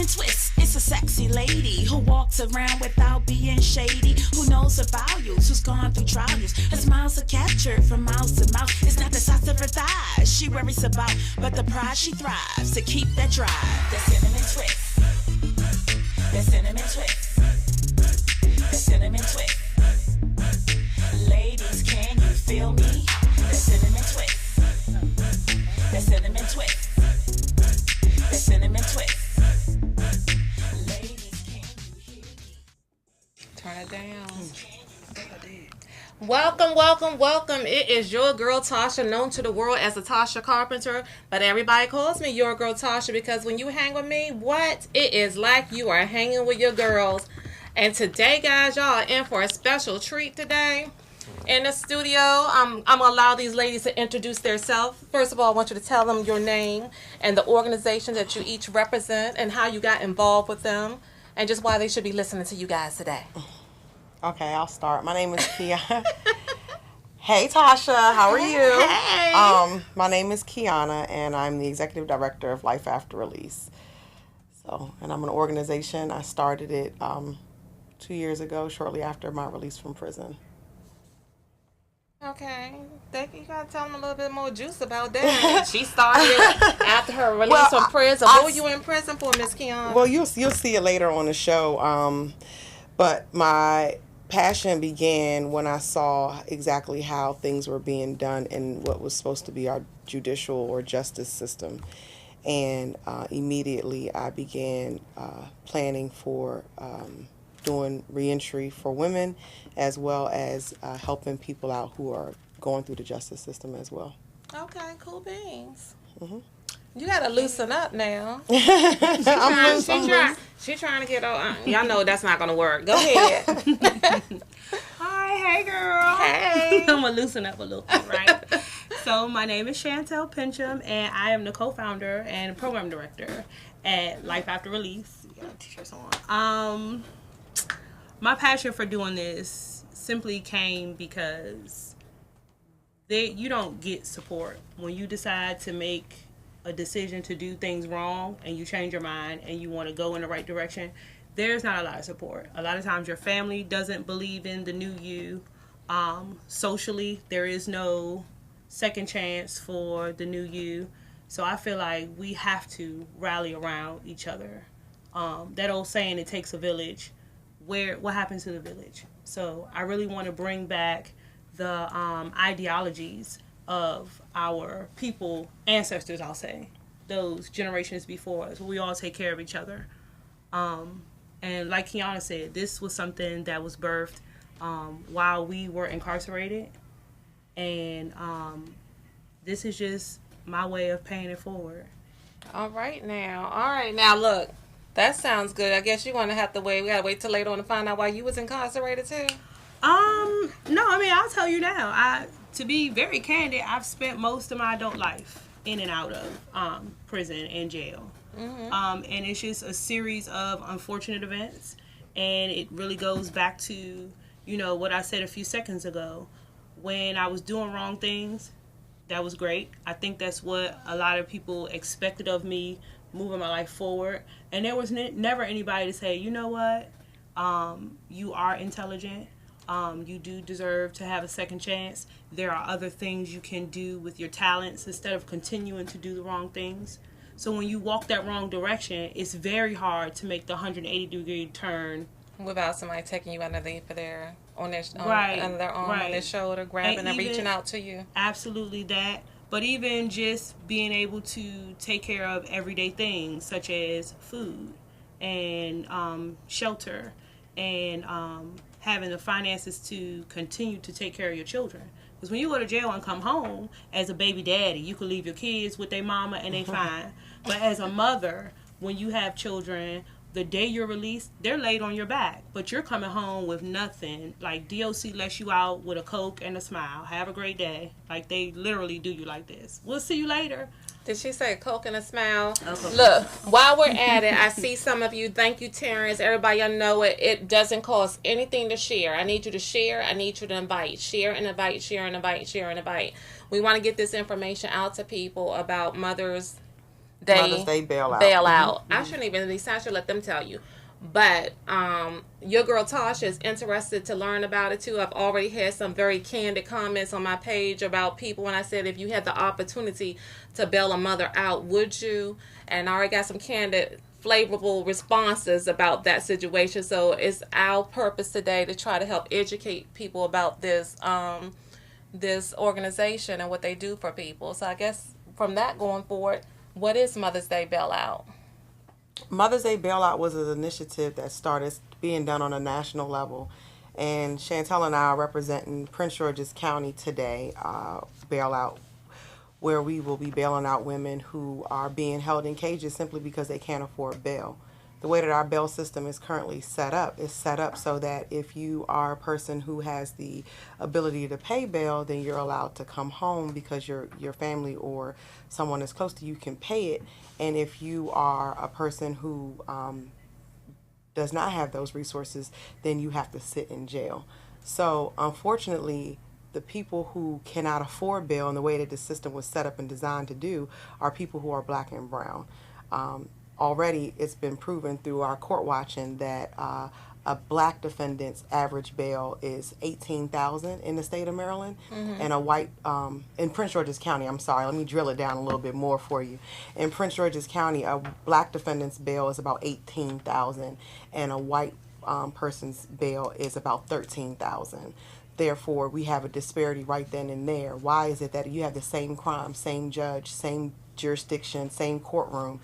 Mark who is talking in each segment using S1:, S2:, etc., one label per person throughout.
S1: cinnamon twist. It's a sexy lady who walks around without being shady, who knows her values, who's gone through trials. Her smiles are captured from mouth to mouth. It's not the size of her thighs she worries about, but the pride she thrives to keep that drive. That cinnamon twist. That cinnamon twist. That cinnamon twist. Ladies, can you feel me? That cinnamon twist. That cinnamon twist. That cinnamon twist. Ladies, can you hear me?
S2: Turn it down. Welcome, welcome, welcome. It is your girl Tasha, known to the world as the Tasha Carpenter, but everybody calls me your girl Tasha because when you hang with me, it is like you are hanging with your girls. And today, guys, y'all are in for a special treat today. In the studio, I'm going to allow these ladies to introduce themselves. First of all, I want you to tell them your name and the organization that you each represent and how you got involved with them and just why they should be listening to you guys today.
S3: Okay, I'll start. My name is Kiana. Hey, Tasha. How are you?
S2: Hey.
S3: My name is Kiana, and I'm the executive director of Life After Release. And I'm an organization. I started it 2 years ago, shortly after my release from prison.
S2: Okay. You got to tell them a little bit more juice about that. She started after her release from prison. What were you in prison for, Miss Kiana?
S3: Well, you'll see it later on the show. But my passion began when I saw exactly how things were being done in what was supposed to be our judicial or justice system. And immediately I began planning for doing reentry for women, as well as helping people out who are going through the justice system as well.
S2: Okay, cool beans.
S3: Mm-hmm.
S2: You gotta loosen up now.
S3: I'm loose.
S2: She trying to get on. Y'all know that's not gonna work. Go ahead.
S4: Hi, hey girl.
S2: Hey.
S4: I'm gonna loosen up a little bit, right? So my name is Chantel Pincham, and I am the co-founder and program director at Life After Release. We got t-shirts on. My passion for doing this simply came because you don't get support when you decide to make a decision to do things wrong and you change your mind and you want to go in the right direction. There's not a lot of support. A lot of times your family doesn't believe in the new you. Socially, there is no second chance for the new you. So I feel like we have to rally around each other. That old saying, it takes a village. What happens to the village? So I really want to bring back the ideologies of our people, ancestors, I'll say, those generations before us, where we all take care of each other. And like Kiana said, this was something that was birthed while we were incarcerated. And this is just my way of paying it forward.
S2: All right now, look, that sounds good. I guess you're gonna have to wait. We gotta wait till later on to find out why you was incarcerated too.
S4: No, I mean, I'll tell you now. To be very candid, I've spent most of my adult life in and out of prison and jail. Mm-hmm. And it's just a series of unfortunate events. And it really goes back to, what I said a few seconds ago. When I was doing wrong things, that was great. I think that's what a lot of people expected of me moving my life forward. And there was never anybody to say, you know what, you are intelligent. You do deserve to have a second chance. There are other things you can do with your talents instead of continuing to do the wrong things. So when you walk that wrong direction, it's very hard to make the 180-degree turn
S2: without somebody taking you underneath for their on their arm, on their shoulder, grabbing and reaching out to you.
S4: Absolutely that. But even just being able to take care of everyday things such as food and shelter and having the finances to continue to take care of your children. Because when you go to jail and come home as a baby daddy, you can leave your kids with their mama and they fine. But as a mother, when you have children, the day you're released, they're laid on your back. But you're coming home with nothing. Like DOC lets you out with a Coke and a smile. Have a great day. Like they literally do you like this. We'll see you later.
S2: Did she say Coke and a smile? Okay. Look, while we're at it, I see some of you. Thank you, Terrence. Everybody, I know it. It doesn't cost anything to share. I need you to share. I need you to invite. Share and invite, share and invite, share and invite. We want to get this information out to people about mothers
S3: Mother's Day bailout.
S2: Bail out. I shouldn't even be Tasha, let them tell you. But your girl Tasha is interested to learn about it too. I've already had some very candid comments on my page about people when I said if you had the opportunity to bail a mother out, would you? And I already got some candid, flavorful responses about that situation. So it's our purpose today to try to help educate people about this this organization and what they do for people. So I guess from that going forward, what is Mother's Day bailout?
S3: Mother's Day bailout was an initiative that started being done on a national level. And Chantel and I are representing Prince George's County today, bailout, where we will be bailing out women who are being held in cages simply because they can't afford bail. The way that our bail system is currently set up is set up so that if you are a person who has the ability to pay bail, then you're allowed to come home because your family or someone that's close to you can pay it. And if you are a person who does not have those resources, then you have to sit in jail. So unfortunately, the people who cannot afford bail in the way that the system was set up and designed to do are people who are black and brown. Already it's been proven through our court watching that a black defendant's average bail is $18,000 in the state of Maryland, and a white in Prince George's County. I'm sorry, let me drill it down a little bit more for you. In Prince George's County, a black defendant's bail is about $18,000, and a white person's bail is about $13,000. Therefore, we have a disparity right then and there. Why is it that you have the same crime, same judge, same jurisdiction, same courtroom,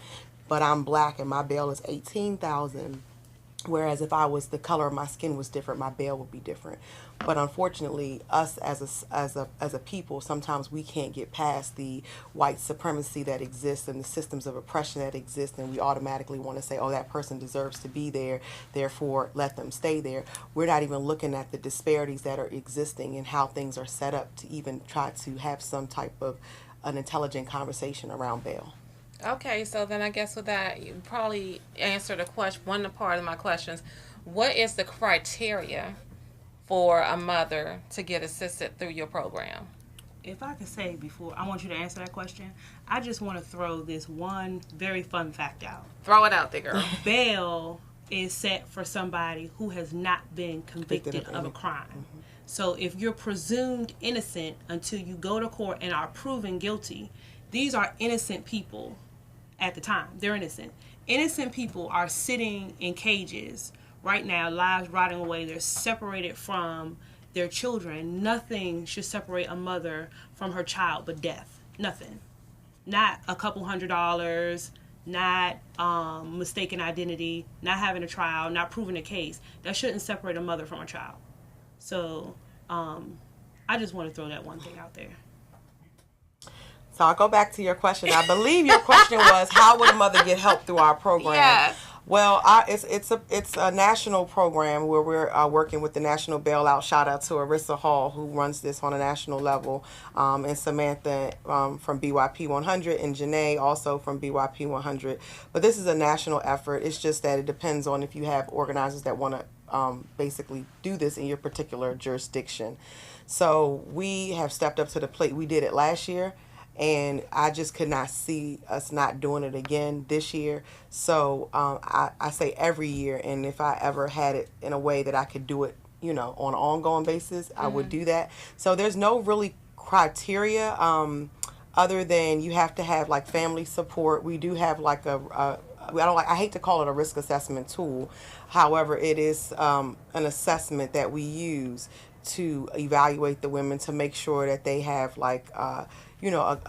S3: but I'm black and my bail is $18,000, whereas if I was, the color of my skin was different, my bail would be different. But unfortunately, us as a people, sometimes we can't get past the white supremacy that exists and the systems of oppression that exist, and we automatically want to say, oh, that person deserves to be there, therefore let them stay there. We're not even looking at the disparities that are existing and how things are set up to even try to have some type of an intelligent conversation around bail.
S2: Okay, so then I guess with that, you probably answered one part of my questions. What is the criteria for a mother to get assisted through your program?
S4: If I could say before, I want you to answer that question. I just want to throw this one very fun fact out.
S2: Throw it out there, girl.
S4: Bail is set for somebody who has not been convicted of a crime. Mm-hmm. So if you're presumed innocent until you go to court and are proven guilty, these are innocent people. At the time, they're innocent. Innocent people are sitting in cages right now, lives rotting away. They're separated from their children. Nothing should separate a mother from her child but death. Nothing. Not a couple $100s, not mistaken identity, not having a trial, not proving a case. That shouldn't separate a mother from a child. So I just want to throw that one thing out there.
S3: So I'll go back to your question. I believe your question was, how would a mother get help through our program?
S2: Yes.
S3: Well, it's a national program where we're working with the National Bailout. Shout out to Arissa Hall, who runs this on a national level, and Samantha from BYP 100, and Janae also from BYP 100. But this is a national effort. It's just that it depends on if you have organizers that want to basically do this in your particular jurisdiction. So we have stepped up to the plate. We did it last year. And I just could not see us not doing it again this year. So I say every year, and if I ever had it in a way that I could do it, on an ongoing basis, I would do that. So there's no really criteria other than you have to have like family support. We do have like I hate to call it a risk assessment tool. However, it is an assessment that we use to evaluate the women to make sure that they have like a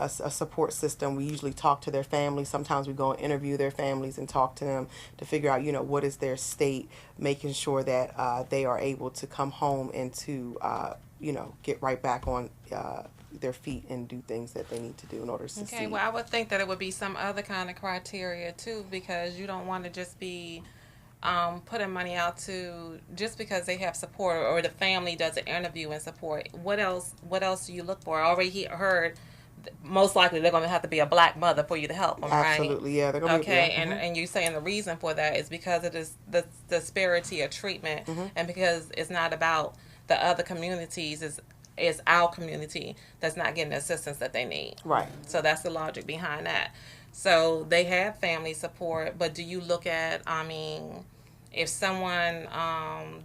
S3: support system. We usually talk to their families. Sometimes we go and interview their families and talk to them to figure out, what is their state, making sure that they are able to come home and to, get right back on their feet and do things that they need to do in order to succeed.
S2: Okay, well, I would think that it would be some other kind of criteria, too, because you don't want to just be putting money out to just because they have support or the family does an interview and support. What else do you look for? I already heard most likely they're going to have to be a black mother for you to help them, right?
S3: Absolutely, yeah. They're gonna
S2: okay, and you're saying the reason for that is because it is the disparity of treatment, and because it's not about the other communities, is our community that's not getting the assistance that they need.
S3: Right.
S2: So that's the logic behind that. So they have family support, but do you look at, I mean, if someone,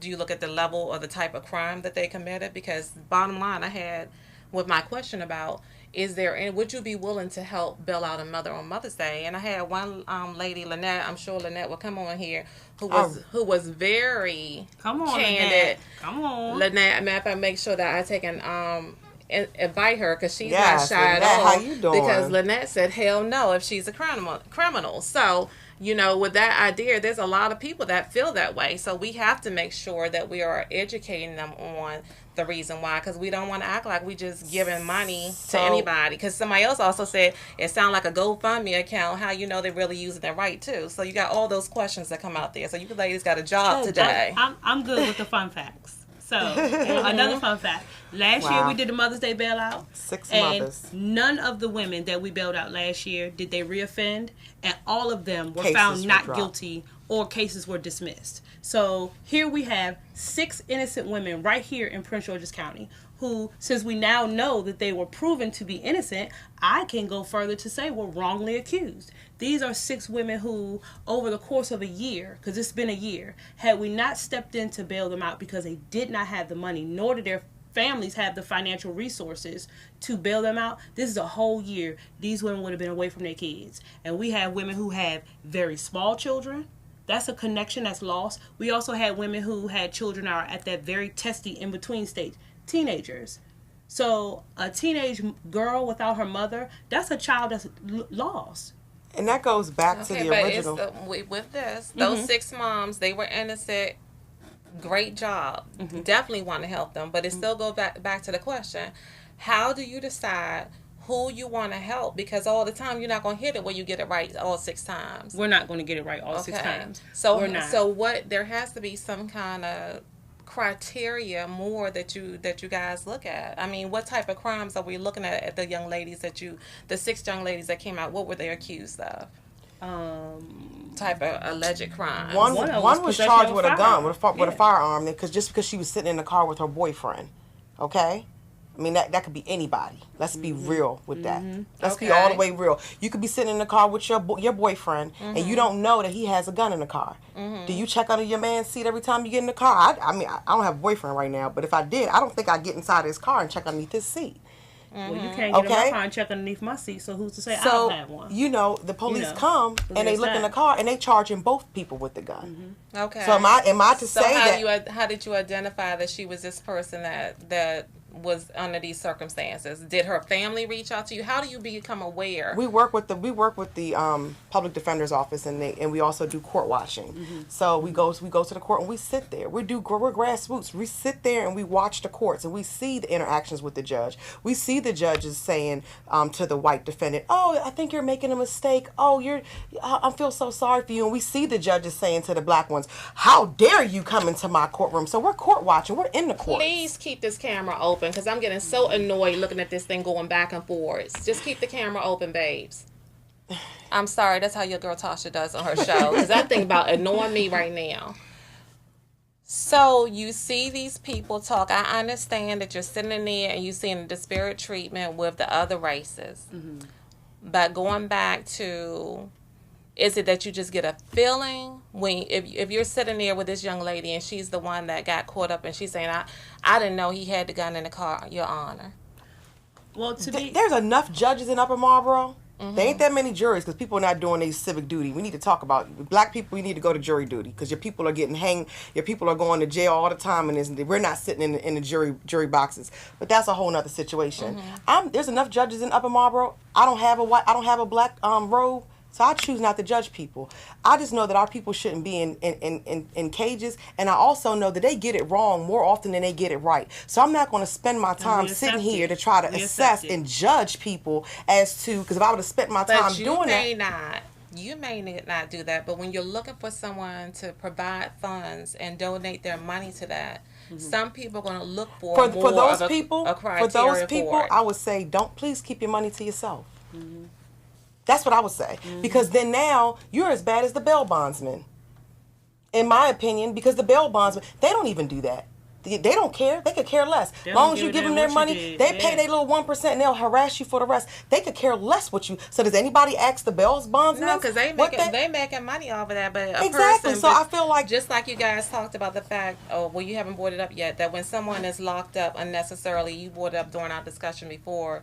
S2: do you look at the level or the type of crime that they committed? Because bottom line, I had with my question about, is there, and would you be willing to help bail out a mother on Mother's Day? And I had one lady, Lynette, I'm sure Lynette will come on here, who was very candid.
S4: Lynette. Come on.
S2: Lynette, matter of fact, make sure that I take an invite her, because she's
S3: Yes,
S2: not shy at
S3: Lynette,
S2: all.
S3: how you doing?
S2: Because Lynette said, hell no, if she's a criminal. So, you know, with that idea, there's a lot of people that feel that way. So we have to make sure that we are educating them on the reason why, because we don't want to act like we just giving money to anybody. Because somebody else also said it sounds like a GoFundMe account. How you know they're really using it right too? So you got all those questions that come out there. So you ladies got a job today.
S4: I'm good with the fun facts. So another fun fact: last year we did the Mother's Day bailout.
S3: 6
S4: and
S3: mothers.
S4: None of the women that we bailed out last year did they reoffend, and all of them were
S3: Cases
S4: found
S3: were
S4: not
S3: dropped.
S4: guilty or cases were dismissed. So here we have 6 innocent women right here in Prince George's County who, since we now know that they were proven to be innocent, I can go further to say were wrongly accused. These are 6 women who, over the course of a year, because it's been a year, had we not stepped in to bail them out because they did not have the money, nor did their families have the financial resources to bail them out, this is a whole year these women would have been away from their kids. And we have women who have very small children. That's a connection that's lost. We also had women who had children are at that very testy in-between stage, teenagers. So a teenage girl without her mother, that's a child that's lost.
S3: And that goes back to the original.
S2: But with this, those 6 moms, they were innocent. Great job. Definitely want to help them. But it still goes back to the question, how do you decide who you want to help? Because all the time you're not going to hit it where you get it right all 6 times.
S4: We're not going to get it right all 6 times.
S2: So
S4: we're not.
S2: So what, there has to be some kind of criteria more that you guys look at. I mean, what type of crimes are we looking at the young ladies the 6 young ladies that came out, what were they accused of? Type of alleged crime.
S3: One was charged with a gun, with a firearm, just because she was sitting in the car with her boyfriend. Okay? I mean, that could be anybody. Let's be real with that. Let's be all the way real. You could be sitting in the car with your boyfriend, and you don't know that he has a gun in the car. Do you check under your man's seat every time you get in the car? I mean, I don't have a boyfriend right now, but if I did, I don't think I'd get inside his car and check underneath his seat.
S4: Well, you can't get in my car and check underneath my seat, so who's to say I don't have one?
S3: You know, the police come and they look in the car and they charging both people with the gun.
S2: Okay.
S3: So am I to say that?
S2: How did you identify that she was this person that was under these circumstances? Did her family reach out to you? How do you become aware?
S3: We work with the public defender's office, and we also do court watching. So we go to the court and we sit there. We're grassroots. We sit there and we watch the courts and we see the interactions with the judge. We see the judges saying to the white defendant, "Oh, I think you're making a mistake. Oh, I feel so sorry for you." And we see the judges saying to the black ones, "How dare you come into my courtroom?" So we're court watching. We're in the court.
S2: Please keep this camera open, because I'm getting so annoyed looking at this thing going back and forth. Just keep the camera open, babes. I'm sorry, that's how your girl Tasha does on her show, because I think about annoying me right now. So you see these people talk. I understand that you're sitting in there and you're seeing the disparate treatment with the other races. But going back to, is it that you just get a feeling when if you're sitting there with this young lady and she's the one that got caught up and she's saying, I didn't know he had the gun in the car, Your Honor.
S4: Well,
S3: there's enough judges in Upper Marlboro. There ain't that many juries because people are not doing their civic duty. We need to talk about black people. We need to go to jury duty because your people are getting hanged. Your people are going to jail all the time, and we're not sitting in the jury boxes. But that's a whole nother situation. There's enough judges in Upper Marlboro. I don't have a black robe. So I choose not to judge people. I just know that our people shouldn't be in cages. And I also know that they get it wrong more often than they get it right. So I'm not going to spend my time sitting here to try to assess and judge people as to, because if I would have spent my time doing that.
S2: You may not do that, but when you're looking for someone to provide funds and donate their money to that, some people are going to look for those people,
S3: I would say, please keep your money to yourself. That's what I would say. Because then now you're as bad as the bail bondsman. In my opinion, because the bail bondsman, they don't even do that. They don't care. They could care less. As long as you give them their money, they pay their little 1% and they'll harass you for the rest. They could care less what you. So does anybody ask the Bells bonds?
S2: No, because they making money off of that. But
S3: exactly.
S2: Person,
S3: so I feel like
S2: just like you guys talked about the fact, you haven't brought it up yet, that when someone is locked up unnecessarily, you brought it up during our discussion before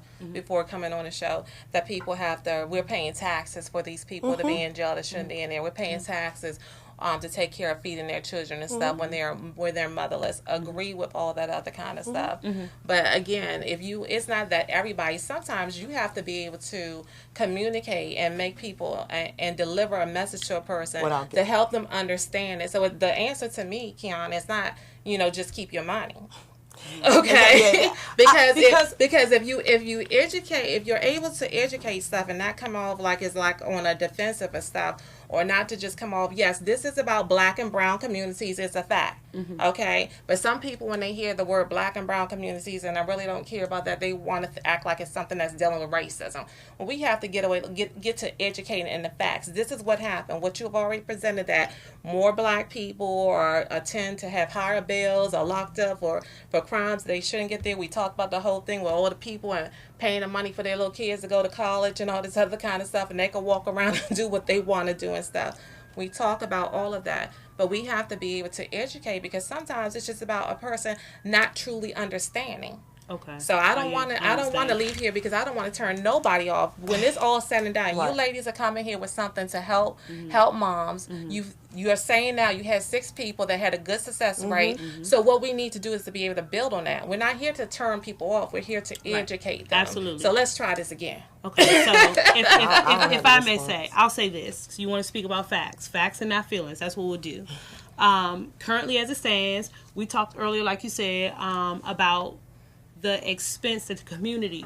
S2: coming on the show, that people we're paying taxes for these people to be in jail that shouldn't be in there. We're paying taxes to take care of feeding their children and stuff when they're motherless. Agree with all that other kind of stuff. But again, it's not that everybody. Sometimes you have to be able to communicate and make people and deliver a message to a person to help them understand it. So the answer to me, Keon, is not just keep your money. Okay, because if you educate, if you're able to educate stuff and not come off like it's like on a defensive of stuff, or not to just come off, yes, this is about black and brown communities, it's a fact, okay? But some people, when they hear the word black and brown communities, and I really don't care about that, they want to act like it's something that's dealing with racism. Well, we have to get to educating in the facts. This is what happened. What you've already presented, that more black people tend to have higher bills or locked up for crimes they shouldn't get there. We talked about the whole thing with all the people and paying the money for their little kids to go to college and all this other kind of stuff, and they can walk around and do what they want to do and stuff. We talk about all of that, but we have to be able to educate, because sometimes it's just about a person not truly understanding.
S4: Okay.
S2: So I don't want to leave here, because I don't want to turn nobody off. When it's all said and done, you ladies are coming here with something to help moms. You are saying now you had 6 people that had a good success rate. So what we need to do is to be able to build on that. We're not here to turn people off. We're here to educate them.
S4: Absolutely.
S2: So let's try this again.
S4: Okay. So if I may say, I'll say this. So you want to speak about facts and not feelings. That's what we'll do. Currently, as it stands, we talked earlier, like you said, about the expense that the community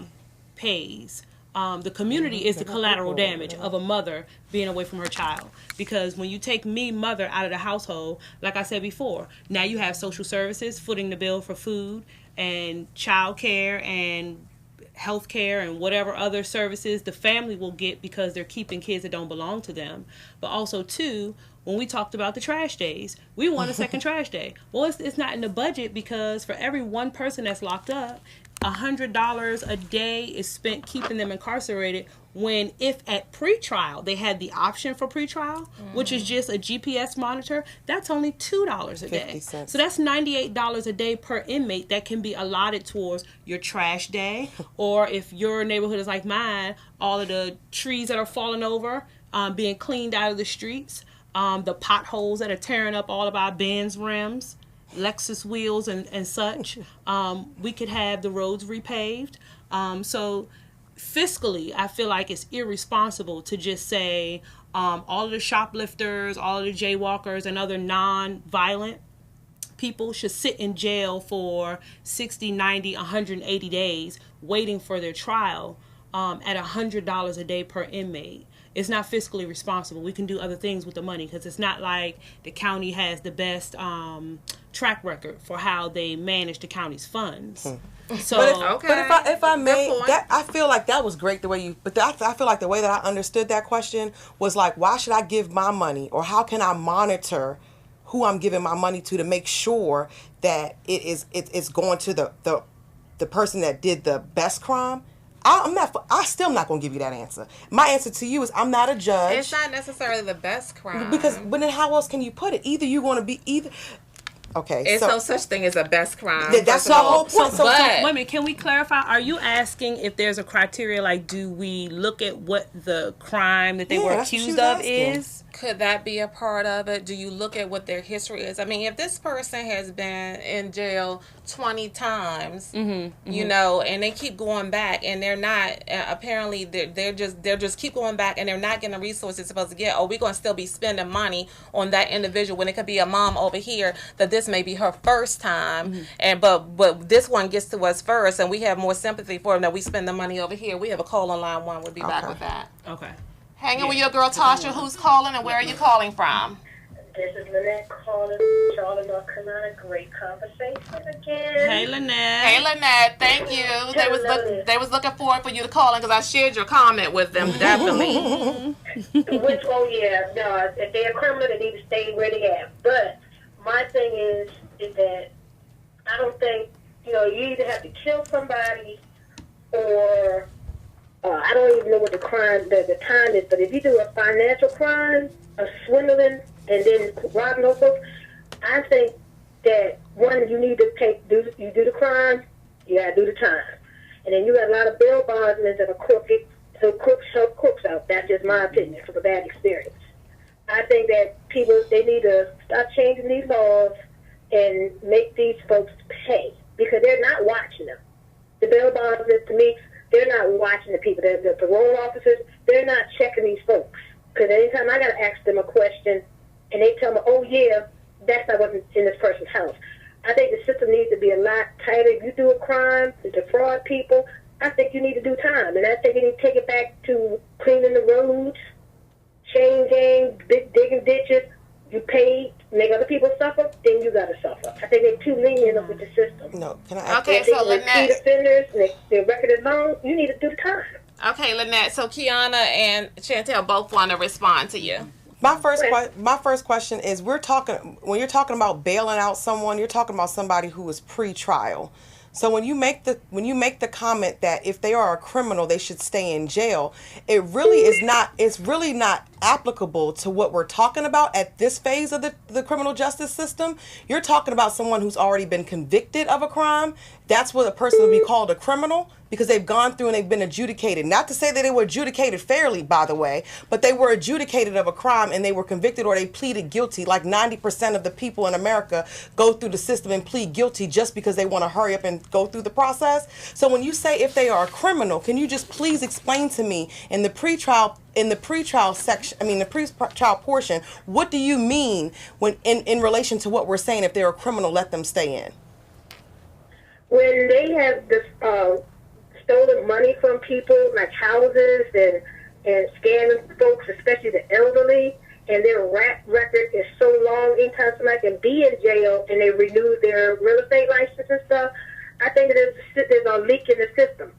S4: pays. The community is the collateral damage of a mother being away from her child. Because when you take me, mother, out of the household, like I said before, now you have social services footing the bill for food and child care and health care and whatever other services the family will get, because they're keeping kids that don't belong to them. But also, too, when we talked about the trash days, we want a second trash day. Well, it's not in the budget, because for every one person that's locked up, $100 a day is spent keeping them incarcerated, when if at pretrial they had the option for pretrial, which is just a GPS monitor, that's only $2 a day. So that's $98 a day per inmate that can be allotted towards your trash day, or if your neighborhood is like mine, all of the trees that are falling over, being cleaned out of the streets, the potholes that are tearing up all of our Benz rims, Lexus wheels and such. We could have the roads repaved. So fiscally, I feel like it's irresponsible to just say all of the shoplifters, all of the jaywalkers, and other non-violent people should sit in jail for 60, 90, 180 days waiting for their trial at $100 a day per inmate. It's not fiscally responsible. We can do other things with the money, because it's not like the county has the best track record for how they manage the county's funds. So,
S3: but if I may, I feel like that was great the way you. But I feel like the way that I understood that question was like, why should I give my money, or how can I monitor who I'm giving my money to make sure that it's going to the person that did the best crime? I still not going to give you that answer. My answer to you is, I'm not a judge.
S2: It's not necessarily the best crime.
S3: But then how else can you put it? Either you're going to be Okay.
S2: It's no such thing as a best crime.
S3: That's the whole point.
S4: So wait a minute, can we clarify? Are you asking if there's a criteria, like, do we look at what the crime that they were accused of is?
S2: Could that be a part of it? Do you look at what their history is? I mean, if this person has been in jail 20 times, you know, and they keep going back, and they're not, apparently they're just keep going back, and they're not getting the resources they're supposed to get, or we're going to still be spending money on that individual, when it could be a mom over here that this may be her first time, and but this one gets to us first, and we have more sympathy for them, that we spend the money over here. We have a call on line 1. We'll be back with that.
S4: Okay.
S2: Hanging with your girl Tasha. Who's calling, and where are you calling from?
S5: This is Lynette calling from Charlotte, North Carolina. Great conversation again.
S4: Hey, Lynette.
S2: Hey, Lynette. Thank you. They was looking forward for you to call in, because I shared your comment with them, definitely.
S5: If they're a criminal, they need to stay where they are. But my thing is that I don't think, you either have to kill somebody or I don't even know what the crime, the time is, but if you do a financial crime, a swindling, and then robbing those folks, I think that one, you need to you do the crime, you gotta do the time. And then you got a lot of bail bondsmen that are crooked, so crooks help crooks out. That's just my opinion from a bad experience. I think that they need to start changing these laws and make these folks pay because they're not watching them. The bail bondsmen, to me, they're not watching the people. The parole officers, they're not checking these folks. Because anytime I got to ask them a question and they tell me, oh, yeah, that's not what's in this person's house. I think the system needs to be a lot tighter. If you do a crime to defraud people, I think you need to do time. And I think you need to take it back to cleaning the roads, chain gang, digging ditches. You pay, make other people suffer, then you got to suffer. I think they're too lenient with the system.
S3: No, can I?
S2: Okay, so Lynette,
S5: repeat offenders, and their record is long. You need to do the time.
S2: Okay, Lynette. So Kiana and Chantel both want to respond to you.
S3: My first question is: when you're talking about bailing out someone, you're talking about somebody who is pre-trial. So when you make the comment that if they are a criminal, they should stay in jail, it really is not. It's really not applicable to what we're talking about at this phase of the criminal justice system. You're talking about someone who's already been convicted of a crime. That's what a person would be called a criminal because they've gone through and they've been adjudicated. Not to say that they were adjudicated fairly, by the way, but they were adjudicated of a crime and they were convicted or they pleaded guilty. Like 90% of the people in America go through the system and plead guilty just because they want to hurry up and go through the process. So when you say if they are a criminal, can you just please explain to me in the pretrial section, the pre-trial portion, what do you mean when in relation to what we're saying if they're a criminal, let them stay in?
S5: When they have stolen money from people, like houses and scamming folks, especially the elderly, and their rap record is so long, anytime somebody can be in jail and they renew their real estate license and stuff, I think there's a leak in the system.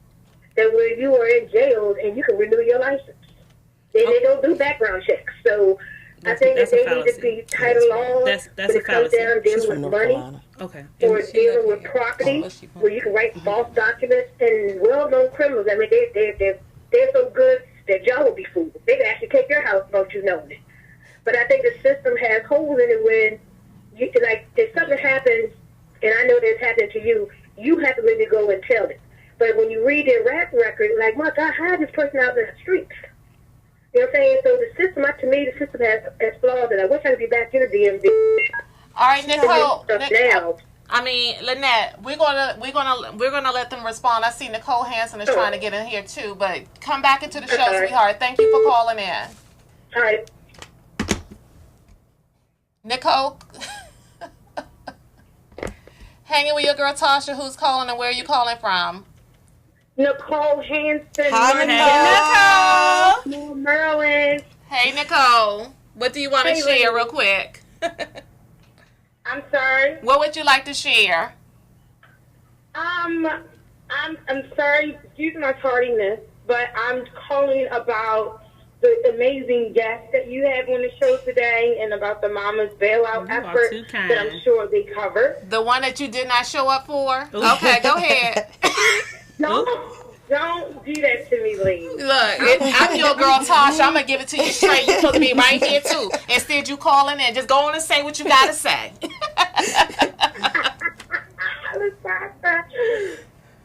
S5: That where you are in jail and you can renew your license. They don't do background checks. So I think that they need to be tighter laws
S4: that's
S5: when it comes down dealing with money.
S4: Okay.
S5: Or dealing with property, where you can write false documents. And well-known criminals, they're so good, their job will be fooled. They can actually take your house without you knowing it. But I think the system has holes in it when, if something happens, and I know that's happened to you, you have to really go and tell it. But when you read their rap record, like, my God, how is this person out in the streets? You know what I'm saying? So the system, to me, the system has flaws, and I wish I could be back in the DMV.
S2: All right, Nicole.
S5: Now.
S2: Lynette, we're gonna let them respond. I see Nicole Hansen is trying to get in here too, but come back into the show, sweetheart. Thank you for calling in.
S5: All right.
S2: Nicole, hanging with your girl Tasha, who's calling and where are you calling from?
S5: Nicole Hansen.
S3: Hi,
S2: Nicole.
S5: Maryland.
S2: Hey, Nicole. What do you want to share real quick?
S5: I'm sorry.
S2: What would you like to share?
S5: I'm sorry, excuse my tardiness, but I'm calling about the amazing guest that you have on the show today and about the Mama's bailout effort that I'm sure they covered.
S2: The one that you did not show up for? Okay, go ahead.
S5: Don't do that to me, lady.
S2: Look, I'm your girl Tasha. I'm going to give it to you straight. You're supposed to be right here, too. Instead, you calling in. Just go on and say what you got to say.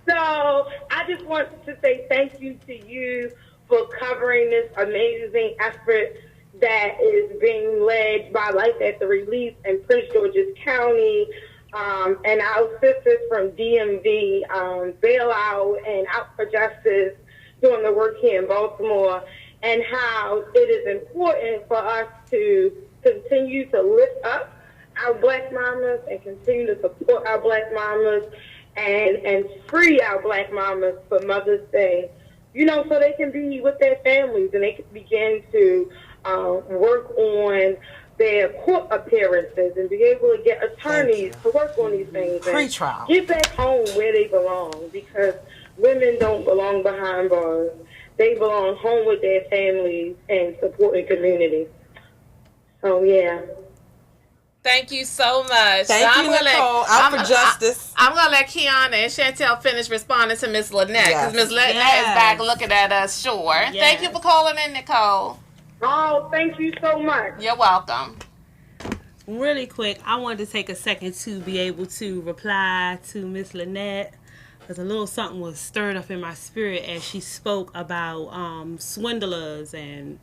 S5: So, I just want to say thank you to you for covering this amazing effort that is being led by Life at the Relief in Prince George's County, and our sisters from DMV, Bailout and Out for Justice, doing the work here in Baltimore, and how it is important for us to continue to lift up our Black mamas and continue to support our Black mamas and free our Black mamas for Mother's Day, so they can be with their families and they can begin to work on their court appearances and be able to get attorneys to work on these things.
S3: Pre-trial.
S5: Get back home where they belong, because women don't belong behind bars. They belong home with their families and supporting community. So, yeah.
S2: Thank you so much.
S3: Thank you, Nicole. Out for justice.
S2: I'm going to let Kiana and Chantel finish responding to Miss Lynette, because Miss Lynette is back looking at us, sure. Yes. Thank you for calling in, Nicole.
S5: Oh, thank you so much.
S2: You're welcome.
S4: Really quick, I wanted to take a second to be able to reply to Miss Lynette, because a little something was stirred up in my spirit as she spoke about swindlers and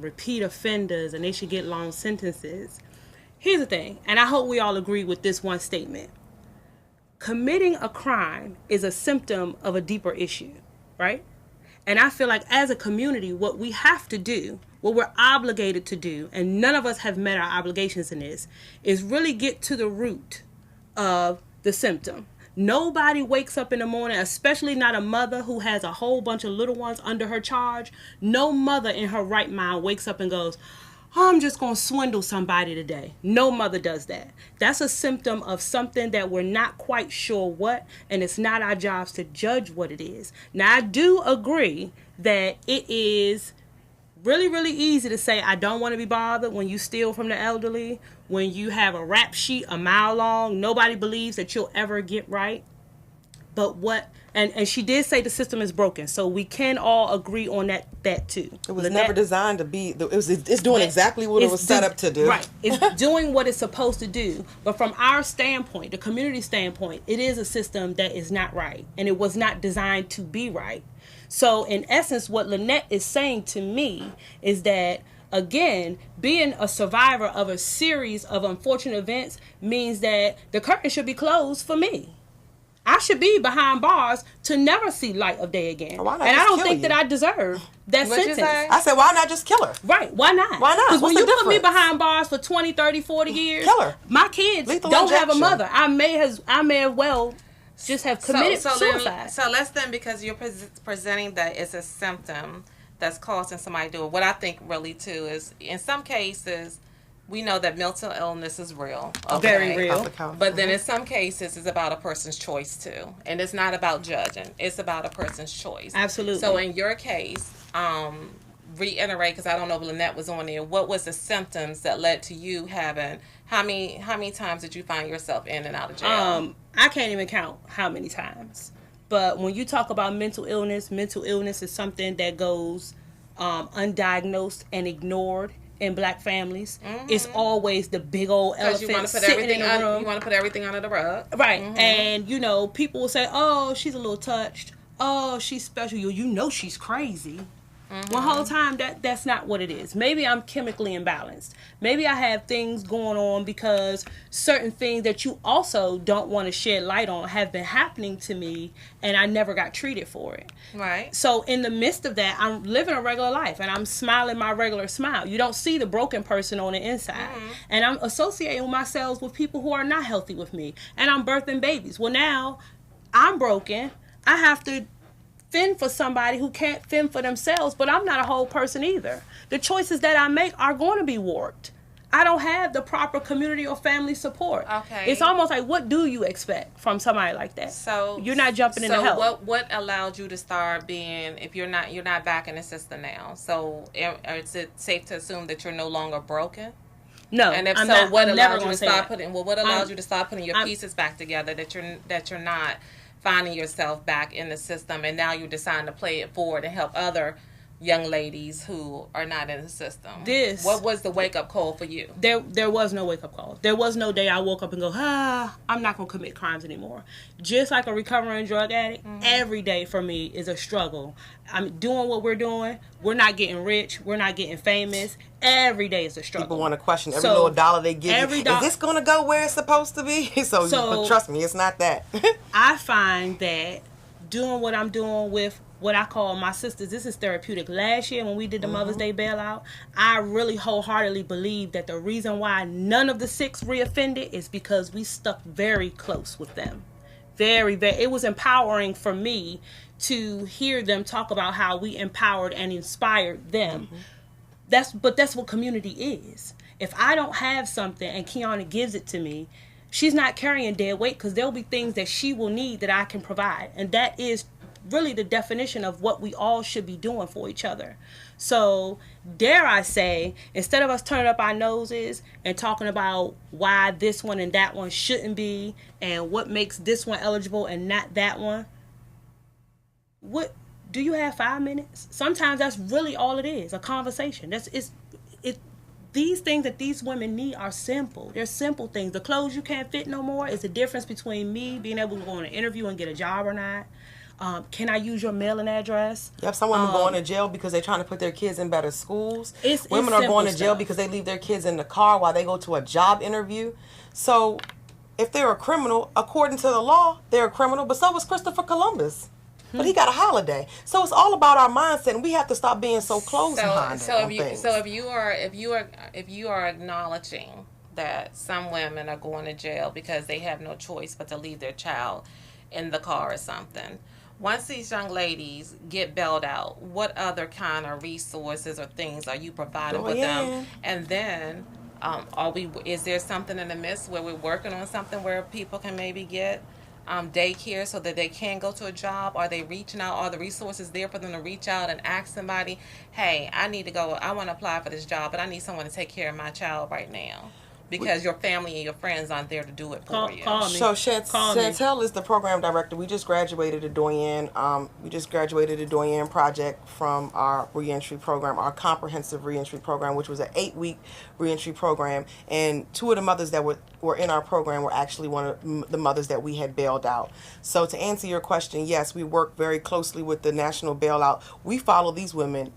S4: repeat offenders, and they should get long sentences. Here's the thing, and I hope we all agree with this one statement. Committing a crime is a symptom of a deeper issue, right? And I feel like as a community, what we have to do, what we're obligated to do, and none of us have met our obligations in this, is really get to the root of the symptom. Nobody wakes up in the morning, especially not a mother who has a whole bunch of little ones under her charge. No mother in her right mind wakes up and goes, I'm just going to swindle somebody today. No mother does that. That's a symptom of something that we're not quite sure what, and it's not our jobs to judge what it is. Now, I do agree that it is really, really easy to say, I don't want to be bothered when you steal from the elderly, when you have a rap sheet a mile long, nobody believes that you'll ever get right. But and she did say the system is broken, so we can all agree on that too.
S3: It was never designed to be, it's doing exactly what it was set up to do.
S4: Right, it's doing what it's supposed to do. But from our standpoint, the community standpoint, it is a system that is not right, and it was not designed to be right. So in essence, what Lynette is saying to me is that, again, being a survivor of a series of unfortunate events means that the curtain should be closed for me. I should be behind bars to never see light of day again. And I don't think that I deserve that sentence.
S3: I said, why not just kill her?
S4: Right, why not?
S3: Why not?
S4: Because when you put me behind bars for 20, 30, 40 years,
S3: kill her.
S4: My kids don't have a mother. I may have well just have committed suicide.
S2: So let's then, because you're presenting that it's a symptom that's causing somebody to do it. What I think really too is, in some cases, we know that mental illness is real.
S4: Okay? Very real.
S2: But then in some cases, it's about a person's choice too. And it's not about judging. It's about a person's choice.
S4: Absolutely.
S2: So in your case, reiterate, because I don't know if Lynette was on there, what was the symptoms that led to you having, how many times did you find yourself in and out of jail?
S4: I can't even count how many times. But when you talk about mental illness is something that goes undiagnosed and ignored in Black families. Mm-hmm. It's always the big old elephant sitting in the room.
S2: You want to put everything under the rug.
S4: Right. Mm-hmm. And, people will say, oh, she's a little touched. Oh, she's special. You know she's crazy. Mm-hmm. Well, whole time, that's not what it is. Maybe I'm chemically imbalanced. Maybe I have things going on because certain things that you also don't want to shed light on have been happening to me, and I never got treated for it.
S2: Right.
S4: So in the midst of that, I'm living a regular life, and I'm smiling my regular smile. You don't see the broken person on the inside. Mm-hmm. And I'm associating myself with people who are not healthy with me, and I'm birthing babies. Well, now I'm broken. I have to fend for somebody who can't fend for themselves, but I'm not a whole person either. The choices that I make are going to be warped. I don't have the proper community or family support.
S2: Okay.
S4: It's almost like, what do you expect from somebody like that?
S2: So
S4: you're not jumping into help.
S2: So what allowed you to start being, if you're not back in the system now? So is it safe to assume that you're no longer broken?
S4: No.
S2: And if
S4: I'm
S2: so,
S4: not,
S2: what
S4: I'm
S2: allowed you to start putting?
S4: Well,
S2: what allowed you to start putting your pieces back together that you're not finding yourself back in the system, and now you're deciding to play it forward and help other young ladies who are not in the system? What was the wake-up call for you?
S4: There was no wake-up call. There was no day I woke up and go, I'm not going to commit crimes anymore. Just like a recovering drug addict, every day for me is a struggle. I'm doing what we're doing. We're not getting rich. We're not getting famous. Every day is a struggle.
S3: People want to question every little dollar they give you. Is this going to go where it's supposed to be? So trust me, it's not that.
S4: I find that doing what I'm doing with what I call my sisters, this is therapeutic. Last year when we did the Mother's Day bailout, I really wholeheartedly believe that the reason why none of the 6 reoffended is because we stuck very close with them. Very, very. It was empowering for me to hear them talk about how we empowered and inspired them. But that's what community is. If I don't have something and Kiana gives it to me, she's not carrying dead weight, because there'll be things that she will need that I can provide. And that is really the definition of what we all should be doing for each other. So, dare I say, instead of us turning up our noses and talking about why this one and that one shouldn't be, and what makes this one eligible and not that one, what do you have 5 minutes? Sometimes that's really all it is, a conversation. These things that these women need are simple. They're simple things. The clothes you can't fit no more is the difference between me being able to go on an interview and get a job or not. Can I use your mailing address?
S3: Yep, some women going to jail because they're trying to put their kids in better schools. Women
S4: it's
S3: are going to jail
S4: stuff.
S3: because they leave their kids in the car while they go to a job interview. So if they're a criminal, according to the law, they're a criminal, but so was Christopher Columbus. But he got a holiday. So it's all about our mindset, and we have to stop being so closed-minded on things.
S2: So if you are acknowledging that some women are going to jail because they have no choice but to leave their child in the car or something, once these young ladies get bailed out, what other kind of resources or things are you providing with them? And then, is there something in the midst where we're working on something where people can maybe get daycare so that they can go to a job? Are they reaching out? Are the resources there for them to reach out and ask somebody, hey, I need to go, I want to apply for this job, but I need someone to take care of my child right now? Because your family and your friends aren't there to do it for you.
S4: Call me.
S3: So Chantel is the program director. We just graduated a Doyen. Project from our reentry program, our comprehensive reentry program, which was an 8-week reentry program. And 2 of the mothers that were in our program were actually one of the mothers that we had bailed out. So to answer your question, yes, we work very closely with the National Bailout. We follow these women.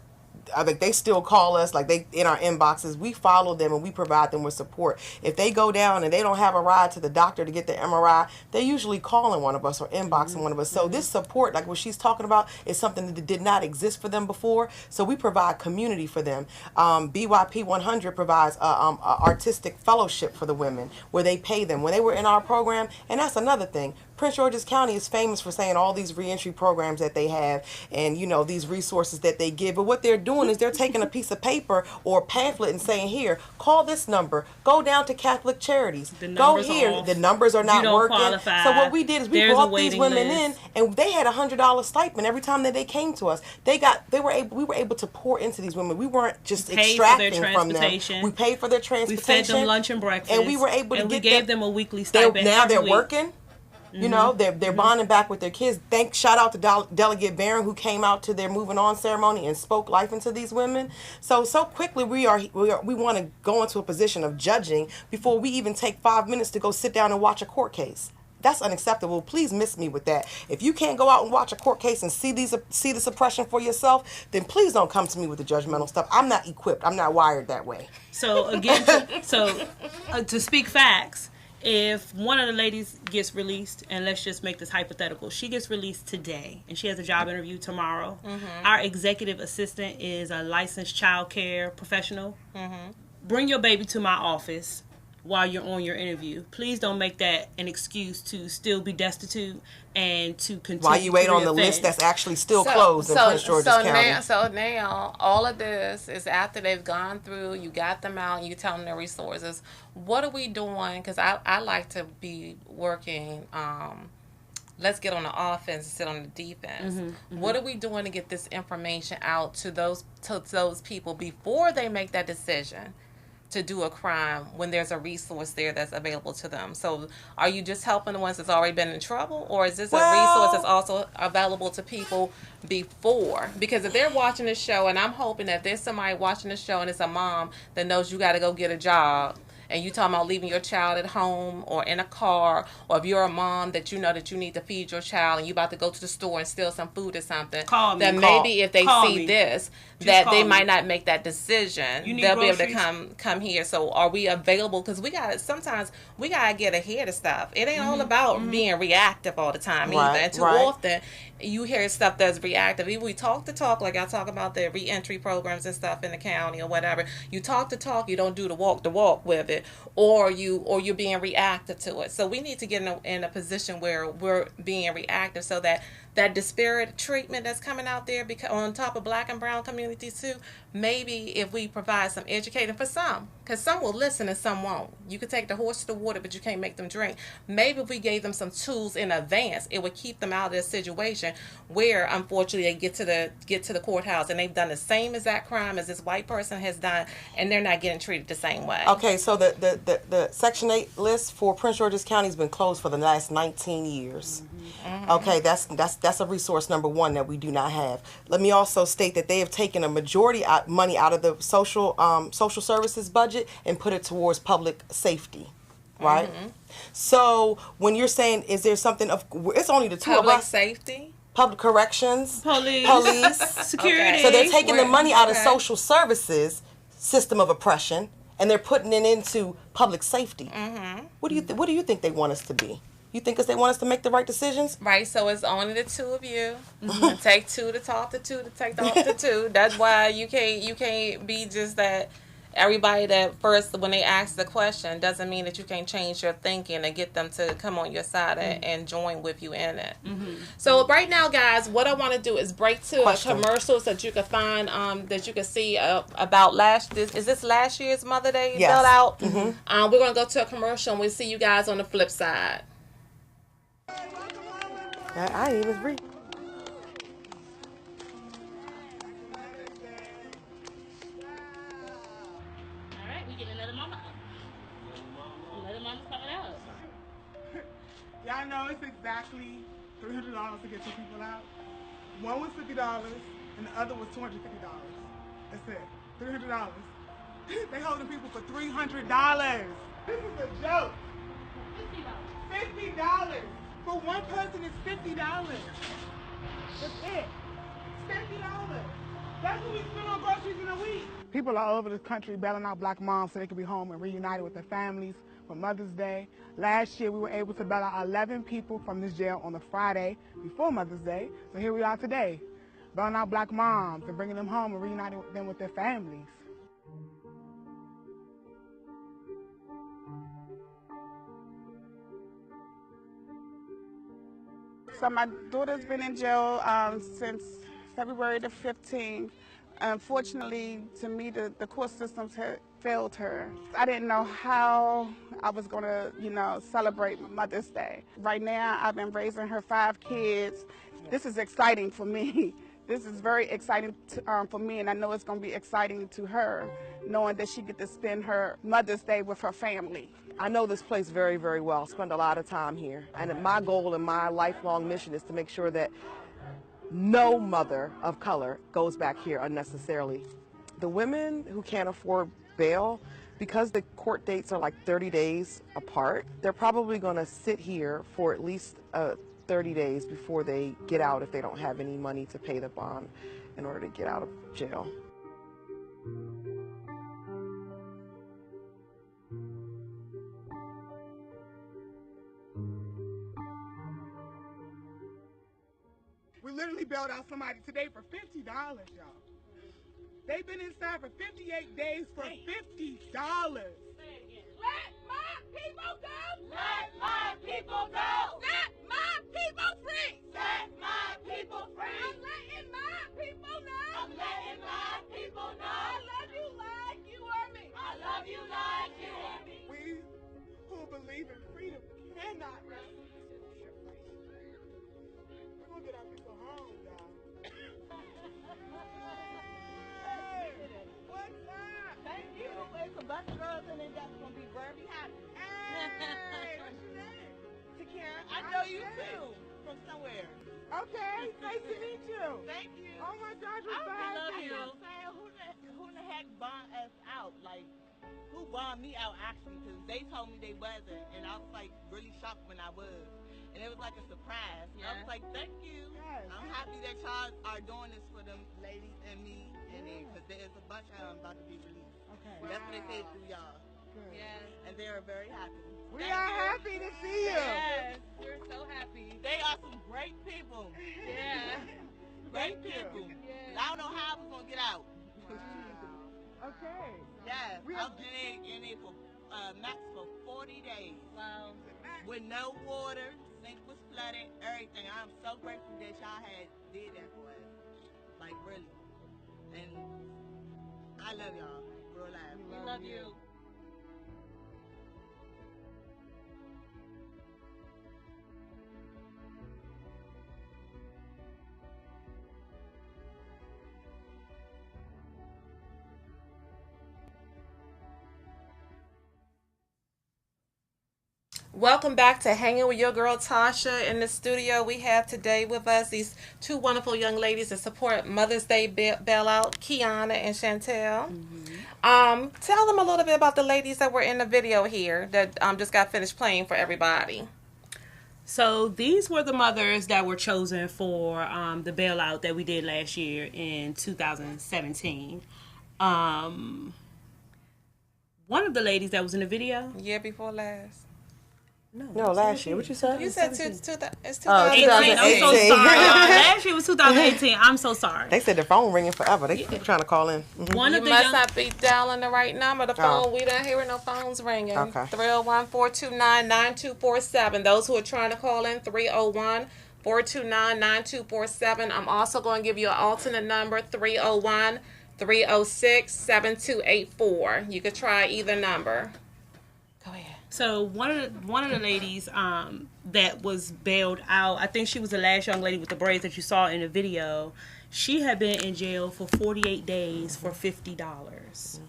S3: I think they still call us, like they in our inboxes. We follow them and we provide them with support. If they go down and they don't have a ride to the doctor to get the MRI, they usually calling one of us or inboxing one of us. So this support, like what she's talking about, is something that did not exist for them before. So we provide community for them. BYP 100 provides a artistic fellowship for the women where they pay them when they were in our program. And that's another thing. Prince George's County is famous for saying all these reentry programs that they have and, these resources that they give. But what they're doing is they're taking a piece of paper or a pamphlet and saying, here, call this number. Go down to Catholic Charities. Go here. The numbers are not working.
S4: Qualify.
S3: So what we did is we brought these women in, and they had $100 stipend every time that they came to us. We were able to pour into these women. We weren't just extracting from them. We paid for their transportation. We
S4: fed them lunch and breakfast.
S3: And we were able to
S4: we gave them a weekly stipend.
S3: Now they're working. They're bonding back with their kids. Shout out to Delegate Barron, who came out to their moving on ceremony and spoke life into these women. So quickly we want to go into a position of judging before we even take 5 minutes to go sit down and watch a court case. That's unacceptable. Please miss me with that. If you can't go out and watch a court case and see the suppression for yourself, then please don't come to me with the judgmental stuff. I'm not equipped. I'm not wired that way.
S4: So again, to speak facts. If one of the ladies gets released, and let's just make this hypothetical, she gets released today, and she has a job interview tomorrow. Mm-hmm. Our executive assistant is a licensed child care professional. Mm-hmm. Bring your baby to my office while you're on your interview. Please don't make that an excuse to still be destitute and to continue
S3: while you wait on the list that's actually still closed in Prince George's County.
S2: Now, all of this is after they've gone through, you got them out, you tell them their resources. What are we doing? Because I like to be working, let's get on the offense and sit on the defense. Mm-hmm, mm-hmm. What are we doing to get this information out to those people before they make that decision to do a crime when there's a resource there that's available to them? So are you just helping the ones that's already been in trouble, or is this a resource that's also available to people before? Because if they're watching this show, and I'm hoping that there's somebody watching this show and it's a mom that knows you got to go get a job, and you talking about leaving your child at home or in a car, or if you're a mom that you know that you need to feed your child and you about to go to the store and steal some food or something, then maybe if they see this, that they might not make that decision. They'll be able to come here. So are we available? Because sometimes we gotta get ahead of stuff. It ain't all about being reactive all the time either. And too often you hear stuff that's reactive. Even we talk the talk, like I talk about the reentry programs and stuff in the county or whatever. You talk the talk, you don't do the walk with it, or you're being reactive to it. So we need to get in a position where we're being reactive, so that disparate treatment that's coming out there, because on top of black and brown communities too, maybe if we provide some educating for some, Because some will listen and some won't. You could take the horse to the water, but you can't make them drink. Maybe if we gave them some tools in advance, it would keep them out of this situation where, unfortunately, they get to the courthouse and they've done the same exact crime as this white person has done, and they're not getting treated the same way.
S3: Okay, so the Section 8 list for Prince George's County has been closed for the last 19 years. Mm-hmm. Okay, that's a resource number one that we do not have. Let me also state that they have taken a majority money out of the social services budget and put it towards public safety, right? Mm-hmm. So when you're saying, is there something of, it's only the two of us.
S2: Public safety?
S3: Public corrections.
S4: Police. Security.
S2: Okay.
S3: So they're taking the money out of social services system of oppression and they're putting it into public safety. Mm-hmm. What do you think they want us to be? You think they want us to make the right decisions?
S2: Right, so it's only the two of you. Mm-hmm. Take two to talk to two to take off the two. That's why you can't be just that. Everybody that first, when they ask the question, doesn't mean that you can't change your thinking and get them to come on your side and join with you in it. Mm-hmm. So right now, guys, what I want to do is break to a commercial so that you can find, that you can see about is this last year's Mother Day
S3: yes.
S2: belt out?
S3: Mm-hmm.
S2: We're going to go to a commercial and we'll see you guys on the flip side.
S3: I ain't even read.
S6: Y'all know it's exactly $300 to get two people out. One was $50 and the other was $250. That's it. $300. They holding people for $300. This is a joke. $50. For one person it's $50. That's it. $50. That's what we spend on groceries in a week. People all over the country bailing out black moms so they can be home and reunited with their families for Mother's Day. Last year we were able to bail out 11 people from this jail on the Friday before Mother's Day. So here we are today, bailing out black moms and bringing them home and reuniting them with their families. So my daughter's been in jail since February the 15th. Unfortunately, to me, the court systems had failed her. I didn't know how I was going to, celebrate Mother's Day. Right now, I've been raising her 5 kids. This is exciting for me. This is very exciting for me, and I know it's going to be exciting to her, knowing that she get to spend her Mother's Day with her family.
S3: I know this place very, very well. Spend a lot of time here. And my goal and my lifelong mission is to make sure that no mother of color goes back here unnecessarily. The women who can't afford bail, because the court dates are like 30 days apart, they're probably going to sit here for at least 30 days before they get out if they don't have any money to pay the bond in order to get out of jail.
S6: We literally bailed out somebody today for $50, y'all. They've been inside for 58 days for $50. Let my people go! Let my people go! Set my people free! Set my people free! I'm letting my people know! I'm letting my people know! I love you like you are me! I love you like you are me! We who believe in freedom cannot rest. We're gonna get our people home, y'all. What's up?
S7: Thank you. It's a bunch of girls in it that's going to be very happy.
S6: Hey, what's your name?
S7: Takara, I know you too from somewhere.
S6: Okay, nice to meet you.
S7: Thank you.
S6: Oh my gosh, we're so
S7: I love
S6: happy.
S7: you. I'm saying, who in the heck bombed us out? Like, who bombed me out actually? Because they told me they wasn't, and I was like really shocked when I was. And it was like a surprise. Yeah. I was like, thank you.
S6: Yes.
S7: I'm happy that y'all are doing this for them ladies and me, and because there's a bunch of them about to be released.
S6: Okay.
S7: And that's what they said through y'all.
S6: Good.
S2: Yes.
S7: And they are very happy.
S6: We are happy to see you.
S2: Yes, we're so happy.
S7: They are some great people.
S2: Yeah.
S7: Great
S6: Thank you.
S7: people.
S2: Yes.
S7: I don't know how I was going to get out.
S6: Okay.
S7: Yes.
S6: We
S7: I
S6: have-
S7: was in there for max for 40 days.
S2: Wow.
S7: With no water, sink was flooded, everything. I'm so grateful that y'all had did that for us. Like really. And I love y'all. Real life.
S2: We love you. Welcome back to Hanging with Your Girl Tasha. In the studio, we have today with us these two wonderful young ladies that support Mother's Day bailout, Kiana and Chantel. Tell them a little bit about the ladies that were in the video here that just got finished playing for everybody.
S4: So these were the mothers that were chosen for the bailout that we did last year in 2017. One of the ladies that was in the video.
S2: Year before last.
S3: No, last year. What you said?
S2: You said it's 2018.
S4: 2018. I'm so
S3: 2018.
S4: sorry. Last year was 2018. I'm so sorry.
S3: They said the phone ringing forever. They keep trying to call in.
S4: One
S2: You
S4: of the
S2: must
S4: young,
S2: not be dialing the right number. The phone, we don't hear no phones ringing.
S3: Okay.
S2: 301-429-9247. Those who are trying to call in, 301-429-9247. I'm also going to give you an alternate number, 301-306-7284. You could try either number. Go ahead.
S4: So one of the ladies that was bailed out, I think she was the last young lady with the braids that you saw in the video. She had been in jail for 48 days for $50.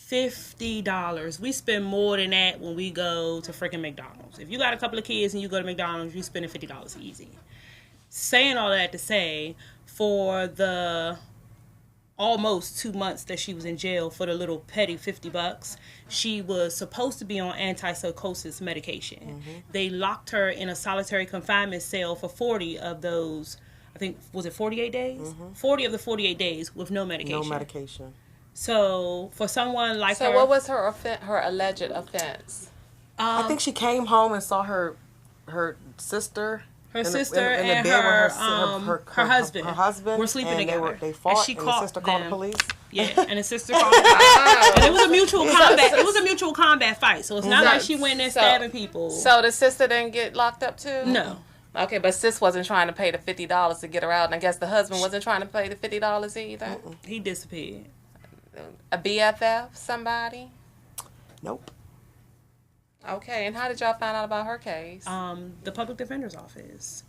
S4: $50. We spend more than that when we go to freaking McDonald's. If you got a couple of kids and you go to McDonald's, you spending $50 easy. Saying all that to say, for the almost 2 months that she was in jail for the little petty $50, she was supposed to be on antipsychosis medication. They locked her in a solitary confinement cell for 40 of those, I think, was it 48 days? 40 of the 48 days with no medication.
S3: No medication.
S4: So for someone like her,
S2: So what was her alleged offense?
S3: I think she came home and saw her sister.
S4: her
S3: in the
S4: sister
S3: bed
S4: and
S3: with
S4: her
S3: her husband.
S4: were sleeping
S3: and
S4: together.
S3: They fought,
S4: she
S3: and the
S4: caught
S3: sister called the
S4: them.
S3: police.
S4: Yeah, and the sister called her. And it was a mutual combat. It was a mutual combat fight. So it's not like she went there stabbing people.
S2: So the sister didn't get locked up too?
S4: No.
S2: Okay, but sis wasn't trying to pay the $50 to get her out, and I guess the husband wasn't trying to pay the $50 either.
S4: He disappeared.
S2: A BFF, somebody?
S3: Nope.
S2: Okay, and how did y'all find out about her case?
S4: The public defender's office.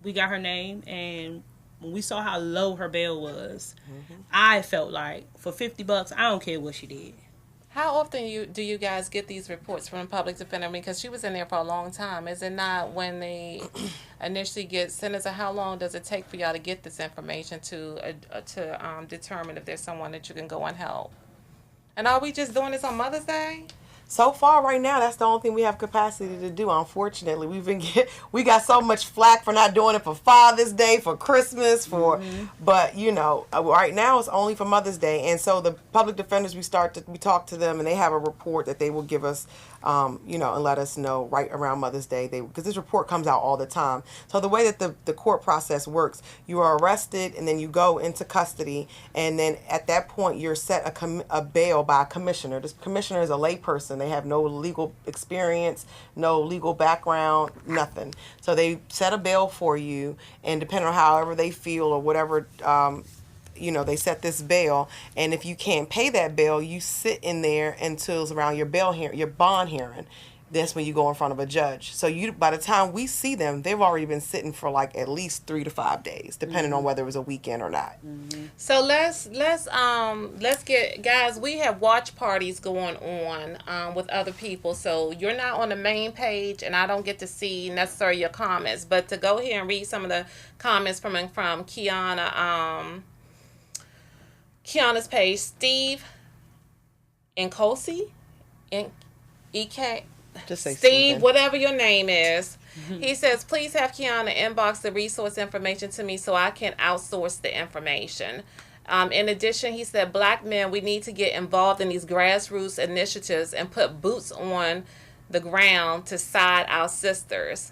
S4: We got her name, and when we saw how low her bail was, I felt like for $50, I don't care what she did.
S2: How often do you guys get these reports from the public defender? I mean, because she was in there for a long time. Is it not when they initially get sentenced? Or how long does it take for y'all to get this information to determine if there's someone that you can go and help? And are we just doing this on Mother's Day?
S3: So far, right now, that's the only thing we have capacity to do. Unfortunately, we got so much flack for not doing it for Father's Day, for Christmas, but right now it's only for Mother's Day. And so the public defenders, we talk to them, and they have a report that they will give us, and let us know right around Mother's Day. Because this report comes out all the time. So the way that the court process works, you are arrested, and then you go into custody, and then at that point you're set a bail by a commissioner. This commissioner is a layperson. They have no legal experience, no legal background, nothing. So they set a bail for you, and depending on however they feel or whatever, they set this bail. And if you can't pay that bail, you sit in there until it's around your bond hearing. That's when you go in front of a judge. So by the time we see them, they've already been sitting for like at least 3 to 5 days, depending on whether it was a weekend or not.
S2: So let's get, guys, we have watch parties going on with other people. So you're not on the main page, and I don't get to see necessarily your comments. But to go here and read some of the comments from Kiana, Kiana's page, Steve Nkosi, EK.
S3: Just say
S2: Steve,
S3: Steven.
S2: whatever your name is. He says, please have Kiana inbox the resource information to me so I can outsource the information. In addition, he said, Black men, we need to get involved in these grassroots initiatives and put boots on the ground to side our sisters.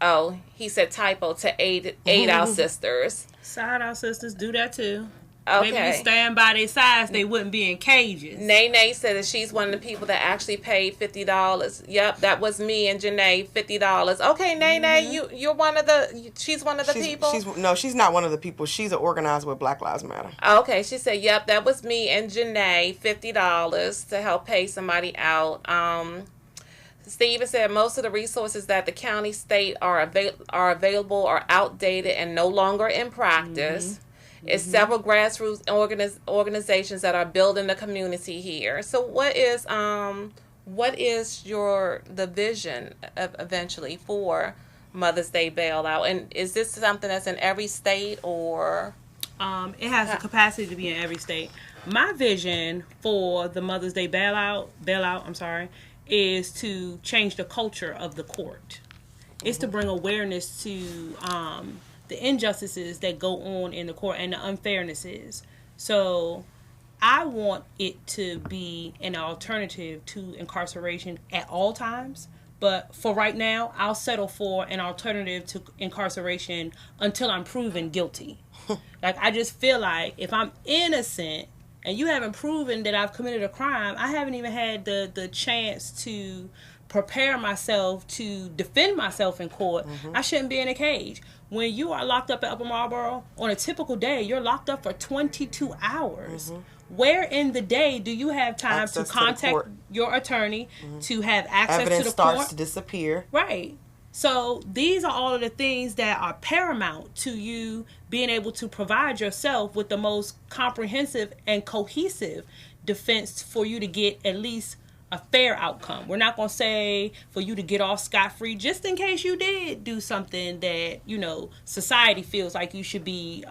S2: Oh, he said typo, to aid our sisters.
S4: Side our sisters, do that too.
S2: Okay.
S4: Maybe we stand by their sides, they wouldn't be in cages.
S2: Nene said that she's one of the people that actually paid $50. Yep, that was me and Janae, $50. Okay, Nene, you're one of the. She's one of the people.
S3: She's not one of the people. She's organized with Black Lives Matter.
S2: Okay, she said, yep, that was me and Janae, $50 to help pay somebody out. Steven said most of the resources that the county state are available are outdated and no longer in practice. It's several grassroots organizations that are building the community here. So what is what is the vision of eventually for Mother's Day bailout? And is this something that's in every state, or?
S4: It has the capacity to be in every state. My vision for the Mother's Day bailout, is to change the culture of the court. It's to bring awareness to the injustices that go on in the court and the unfairnesses. So I want it to be an alternative to incarceration at all times. But for right now, I'll settle for an alternative to incarceration until I'm proven guilty. Like, I just feel like if I'm innocent and you haven't proven that I've committed a crime, I haven't even had the chance to prepare myself to defend myself in court. I shouldn't be in a cage. When you are locked up at Upper Marlboro, on a typical day, you're locked up for 22 hours. Where in the day do you have time to contact your attorney, to have access
S3: Evidence
S4: to the court?
S3: starts to disappear.
S4: Right. So these are all of the things that are paramount to you being able to provide yourself with the most comprehensive and cohesive defense for you to get at least a fair outcome. We're not going to say for you to get off scot-free, just in case you did do something that, society feels like you should be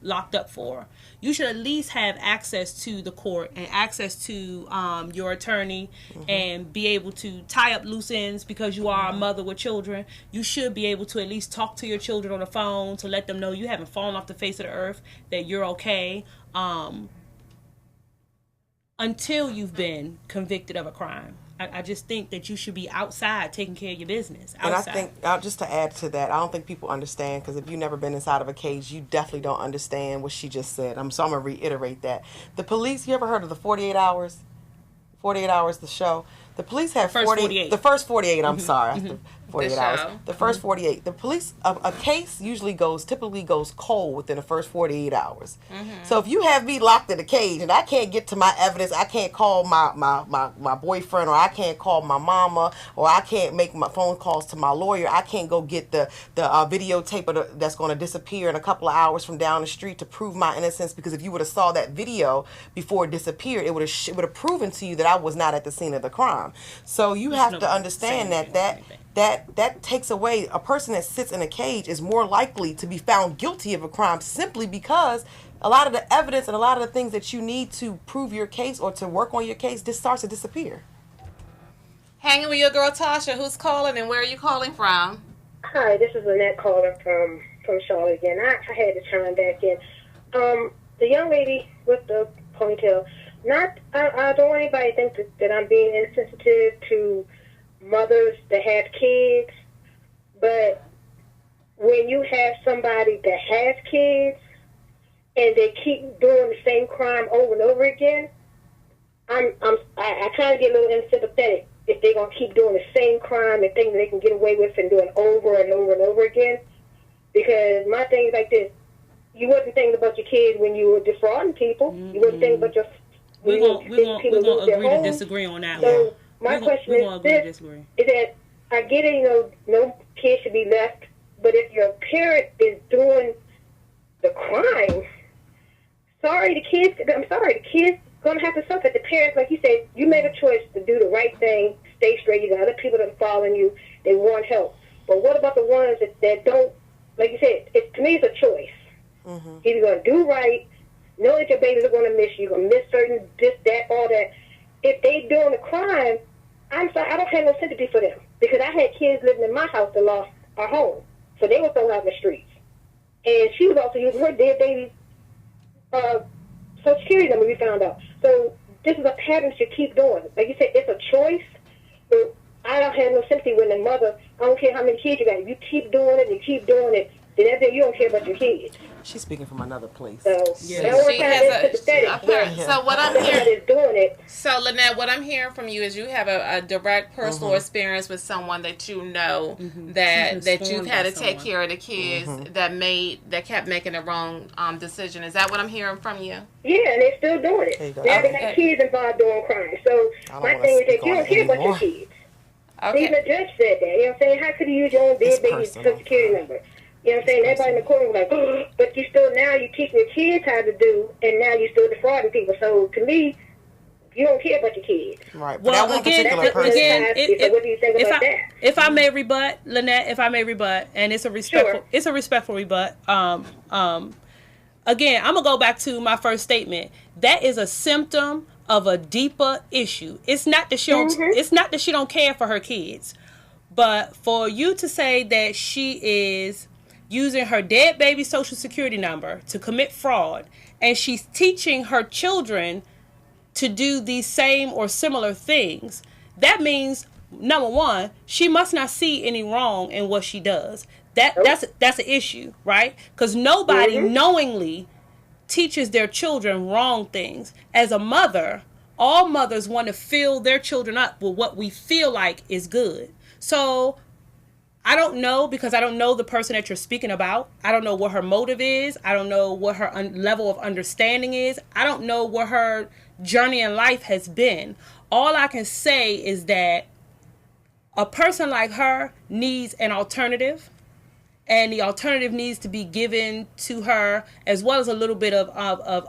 S4: locked up for. You should at least have access to the court and access to your attorney and be able to tie up loose ends because you are a mother with children. You should be able to at least talk to your children on the phone to let them know you haven't fallen off the face of the earth, that you're okay. Until you've been convicted of a crime. I just think that you should be outside taking care of your business. Outside.
S3: And I think, just to add to that, I don't think people understand, because if you've never been inside of a cage, you definitely don't understand what she just said. So I'm going to reiterate that. The police, you ever heard of the 48 hours? 48 hours, the show? The police have
S4: the
S3: first 48, I'm sorry. 48 hours.
S2: show.
S3: The first 48. The police, a case typically goes cold within the first 48 hours. So if you have me locked in a cage and I can't get to my evidence, I can't call my boyfriend, or I can't call my mama, or I can't make my phone calls to my lawyer, I can't go get the videotape that's going to disappear in a couple of hours from down the street to prove my innocence, because if you would have saw that video before it disappeared, it would have proven to you that I was not at the scene of the crime. So you have to understand that takes away, a person that sits in a cage is more likely to be found guilty of a crime, simply because a lot of the evidence and a lot of the things that you need to prove your case or to work on your case just starts to disappear.
S2: Hanging with your girl Tasha. Who's calling and where are you calling from?
S5: Hi, this is Lynette calling from Charlotte again. I had to chime back in. The young lady with the ponytail, I don't want anybody to think that I'm being insensitive to mothers that have kids, but when you have somebody that has kids and they keep doing the same crime over and over again, I kind of get a little unsympathetic if they're going to keep doing the same crime and think they can get away with and doing over and over and over again. Because my thing is like this: you wasn't thinking about your kids when you were defrauding people. You wasn't thinking about your
S4: we're gonna agree to disagree on that one.
S5: So my question is this: is that I get it, no kid should be left, but if your parent is doing the crime, the kids gonna have to suffer. The parents, like you said, you made a choice to do the right thing, stay straight. You got other people that are following you, they want help. But what about the ones that don't? Like you said, to me, it's a choice. Either gonna do right, know that your babies are gonna miss you, you're gonna miss certain this, that, all that. If they doing a crime, I'm sorry, I don't have no sympathy for them, because I had kids living in my house that lost our home, so they were thrown out in the streets. And she was also using her dead baby's Social Security number, we found out. So this is a pattern she keep doing. Like you said, it's a choice, but I don't have no sympathy when the mother, I don't care how many kids you got, if you keep doing it and keep doing it, then after you don't care about your kids.
S3: She's speaking from another place.
S5: So,
S2: She has so what I'm hearing,
S5: doing it.
S2: So Lynette, what I'm hearing from you is you have a direct personal experience with someone that you know that you've had to take care of the kids that kept making the wrong decision. Is that what I'm hearing from you?
S5: Yeah, and they're still doing it. Now they got kids involved doing crime. So my thing is that you don't care about your kids.
S2: Okay.
S5: Even the judge said that. You know what I'm saying? How could you use your own dead baby's Social Security number? You know what I'm saying? Everybody in the court was like, but now you teaching your kids how to do, and now you still defrauding people. So to me, You don't care about your kids.
S3: Right. But
S4: Well,
S3: that one
S4: again,
S3: particular person.
S5: So what do you think about that?
S4: If I may rebut, Lynette, and it's a respectful rebut. Again, I'm gonna go back to my first statement. That is a symptom of a deeper issue. It's not that she don't care for her kids, but for you to say that she is using her dead baby's social security number to commit fraud, and she's teaching her children to do these same or similar things, that means, number one, she must not see any wrong in what she does. That's an issue, right? Because nobody knowingly teaches their children wrong things. As a mother, all mothers want to fill their children up with what we feel like is good. So I don't know, because I don't know the person that you're speaking about. I don't know what her motive is. I don't know what her level of understanding is. I don't know what her journey in life has been. All I can say is that a person like her needs an alternative, and the alternative needs to be given to her, as well as a little bit of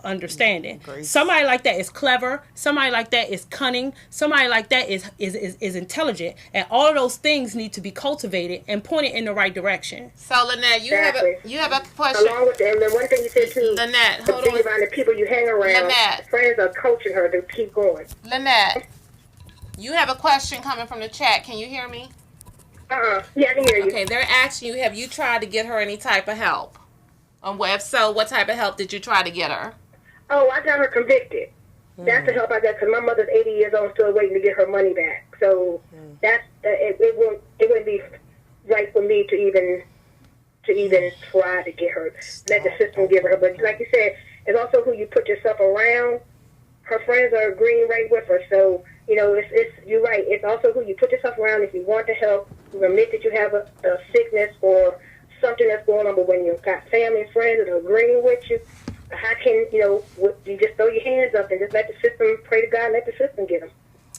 S4: understanding. Grace. Somebody like that is clever. Somebody like that is cunning. Somebody like that is intelligent. And all of those things need to be cultivated and pointed in the right direction.
S2: So, Lynette, you have a question.
S5: Along with that, and then one thing you said too,
S2: Lynette, hold
S5: the
S2: on.
S5: thing around the people you hang around,
S2: Lynette.
S5: friends are coaching her to keep going.
S2: Lynette, you have a question coming from the chat. Can you hear me?
S5: Yeah, I can hear you.
S2: Okay, they're asking you, have you tried to get her any type of help? If so, what type of help did you try to get her?
S5: Oh, I got her convicted. That's the help I got, because my mother's 80 years old, still waiting to get her money back. So that's it wouldn't be right for me to even try to get her. Let the system give her. But like you said, it's also who you put yourself around. Her friends are agreeing right with her, so it's you're right. It's also who you put yourself around. If you want to help, you admit that you have a sickness or something that's going on. But when you've got family and friends that are agreeing with you, how can you just throw your hands up and just let the system, pray to God, and let the system get them.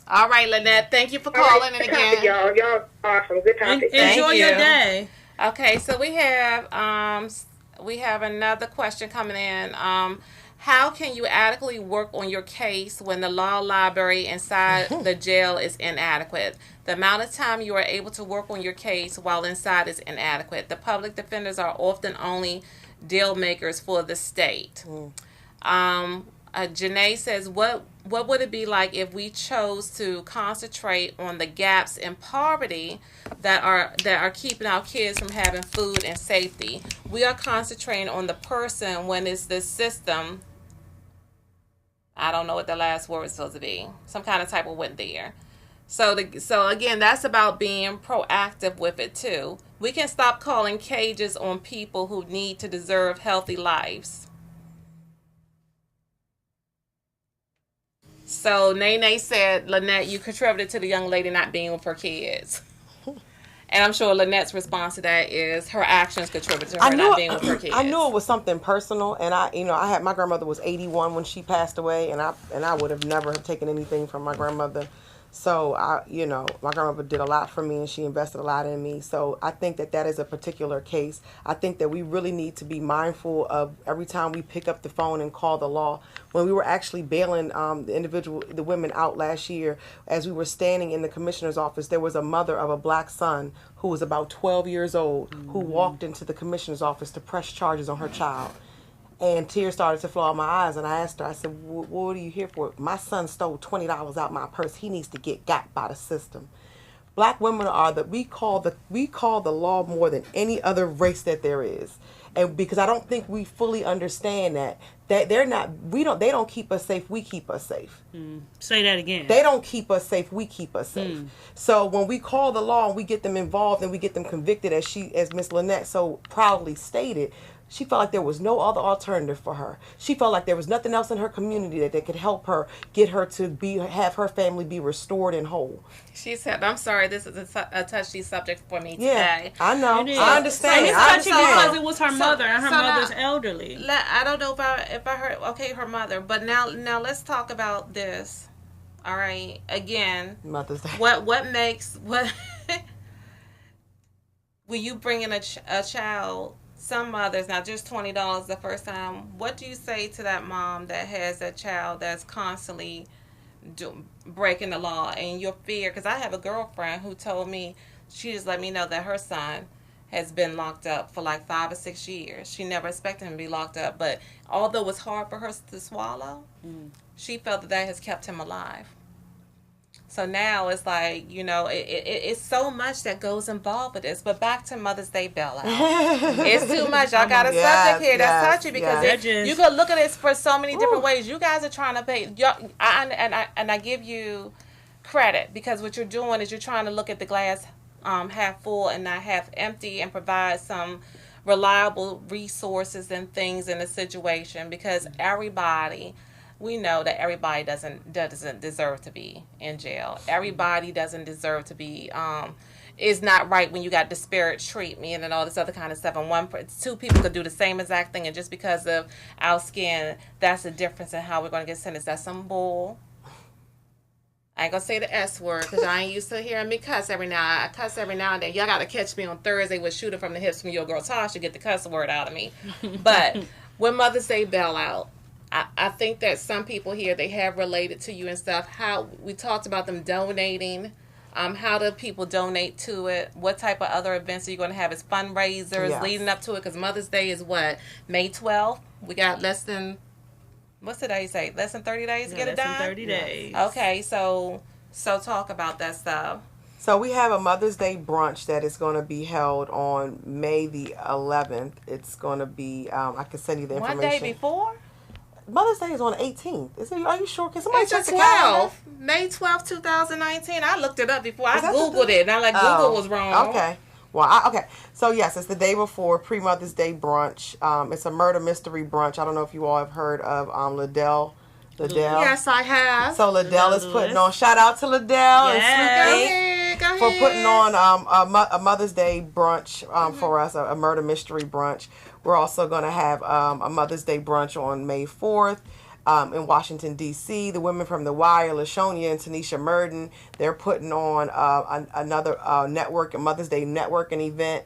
S2: All right, Lynette. Thank you for calling in again.
S5: Topic, y'all. Y'all awesome. Good topic.
S4: Enjoy your day.
S2: Okay, so we have another question coming in. How can you adequately work on your case when the law library inside the jail is inadequate? The amount of time you are able to work on your case while inside is inadequate. The public defenders are often only deal makers for the state. Janae says, what would it be like if we chose to concentrate on the gaps in poverty that are keeping our kids from having food and safety? We are concentrating on the person when it's the system. I don't know what the last word is supposed to be. Some kind of type of went there. So again, that's about being proactive with it too. We can stop calling cages on people who need to deserve healthy lives. So Nene said, Lynette, you contributed to the young lady not being with her kids. And I'm sure Lynette's response to that is her actions contributed to her not being with her kids.
S3: I knew it was something personal, and I had, my grandmother was 81 when she passed away, and I would have never have taken anything from my grandmother. So my grandmother did a lot for me, and she invested a lot in me. So I think that is a particular case. I think that we really need to be mindful of every time we pick up the phone and call the law. When we were actually bailing the women out last year, as we were standing in the commissioner's office, there was a mother of a black son who was about 12 years old who walked into the commissioner's office to press charges on her child. And tears started to flow out my eyes, and I asked her, I said, what are you here for? My son stole $20 out my purse. He needs to get got by the system. Black women we call the law more than any other race that there is. And because I don't think we fully understand that they don't keep us safe, we keep us safe.
S4: Say that again.
S3: They don't keep us safe, we keep us safe. So when we call the law and we get them involved and we get them convicted, as Miss Lynette so proudly stated, she felt like there was no other alternative for her. She felt like there was nothing else in her community that could help her get her to have her family be restored and whole.
S2: She said, I'm sorry, this is a touchy subject for me
S3: yeah,
S2: today.
S3: I know. I understand.
S4: It's touchy because it was her mother, and her mother's elderly.
S2: I don't know if I heard, okay, her mother. But now let's talk about this. All right. Again,
S3: Mother's Day.
S2: What makes, when you bring in a child, some mothers, not just $20 the first time, what do you say to that mom that has a child that's constantly breaking the law and your fear. Because I have a girlfriend who told me, she just let me know that her son has been locked up for like 5 or 6 years. She never expected him to be locked up, but although it was hard for her to swallow, she felt that has kept him alive. So now it's like, it's so much that goes involved with this. But back to Mother's Day bailout. It's too much. I got a subject here that's touchy because you could look at this for so many different ways. You guys are trying to pay, and I give you credit because what you're doing is you're trying to look at the glass half full and not half empty and provide some reliable resources and things in a situation because we know that everybody doesn't deserve to be in jail. Everybody doesn't deserve to be is not right when you got disparate treatment and all this other kind of stuff. And two people could do the same exact thing, and just because of our skin, that's the difference in how we're going to get sentenced. That's some bull. I ain't gonna say the S word because I ain't used to hearing me cuss every now. I cuss every now and then. Y'all gotta catch me on Thursday with Shooter from the Hips from your girl Tasha to get the cuss word out of me. But when Mother's Day bailout, I think that some people here, they have related to you and stuff. How we talked about them donating. How do people donate to it? What type of other events are you going to have as fundraisers leading up to it? Because Mother's Day is what? May 12th? We got less than... What's the day say? Less than 30 days to get it done?
S4: Less than 30 days.
S2: Okay, so talk about that stuff.
S3: So we have a Mother's Day brunch that is going to be held on May the 11th. It's going to be, I can send you the information.
S2: One day before?
S3: Mother's Day is on the 18th. Are you sure? Can somebody check the
S2: 12th.
S3: calendar?
S2: May 12th, 2019. I looked it up before. I Googled it. And I'm like, Google was wrong.
S3: Okay. Well, okay. So, yes, it's the day before pre-Mother's Day brunch. It's a murder mystery brunch. I don't know if you all have heard of Liddell.
S2: Yes, I have.
S3: So, Liddell is putting on... Shout out to Liddell and
S2: Go ahead.
S3: for putting on a Mother's Day brunch for us, a murder mystery brunch. We're also going to have a Mother's Day brunch on May 4th. In Washington, D.C., the women from The Wire, LaShonia and Tanisha Murden, they're putting on another network, a Mother's Day networking event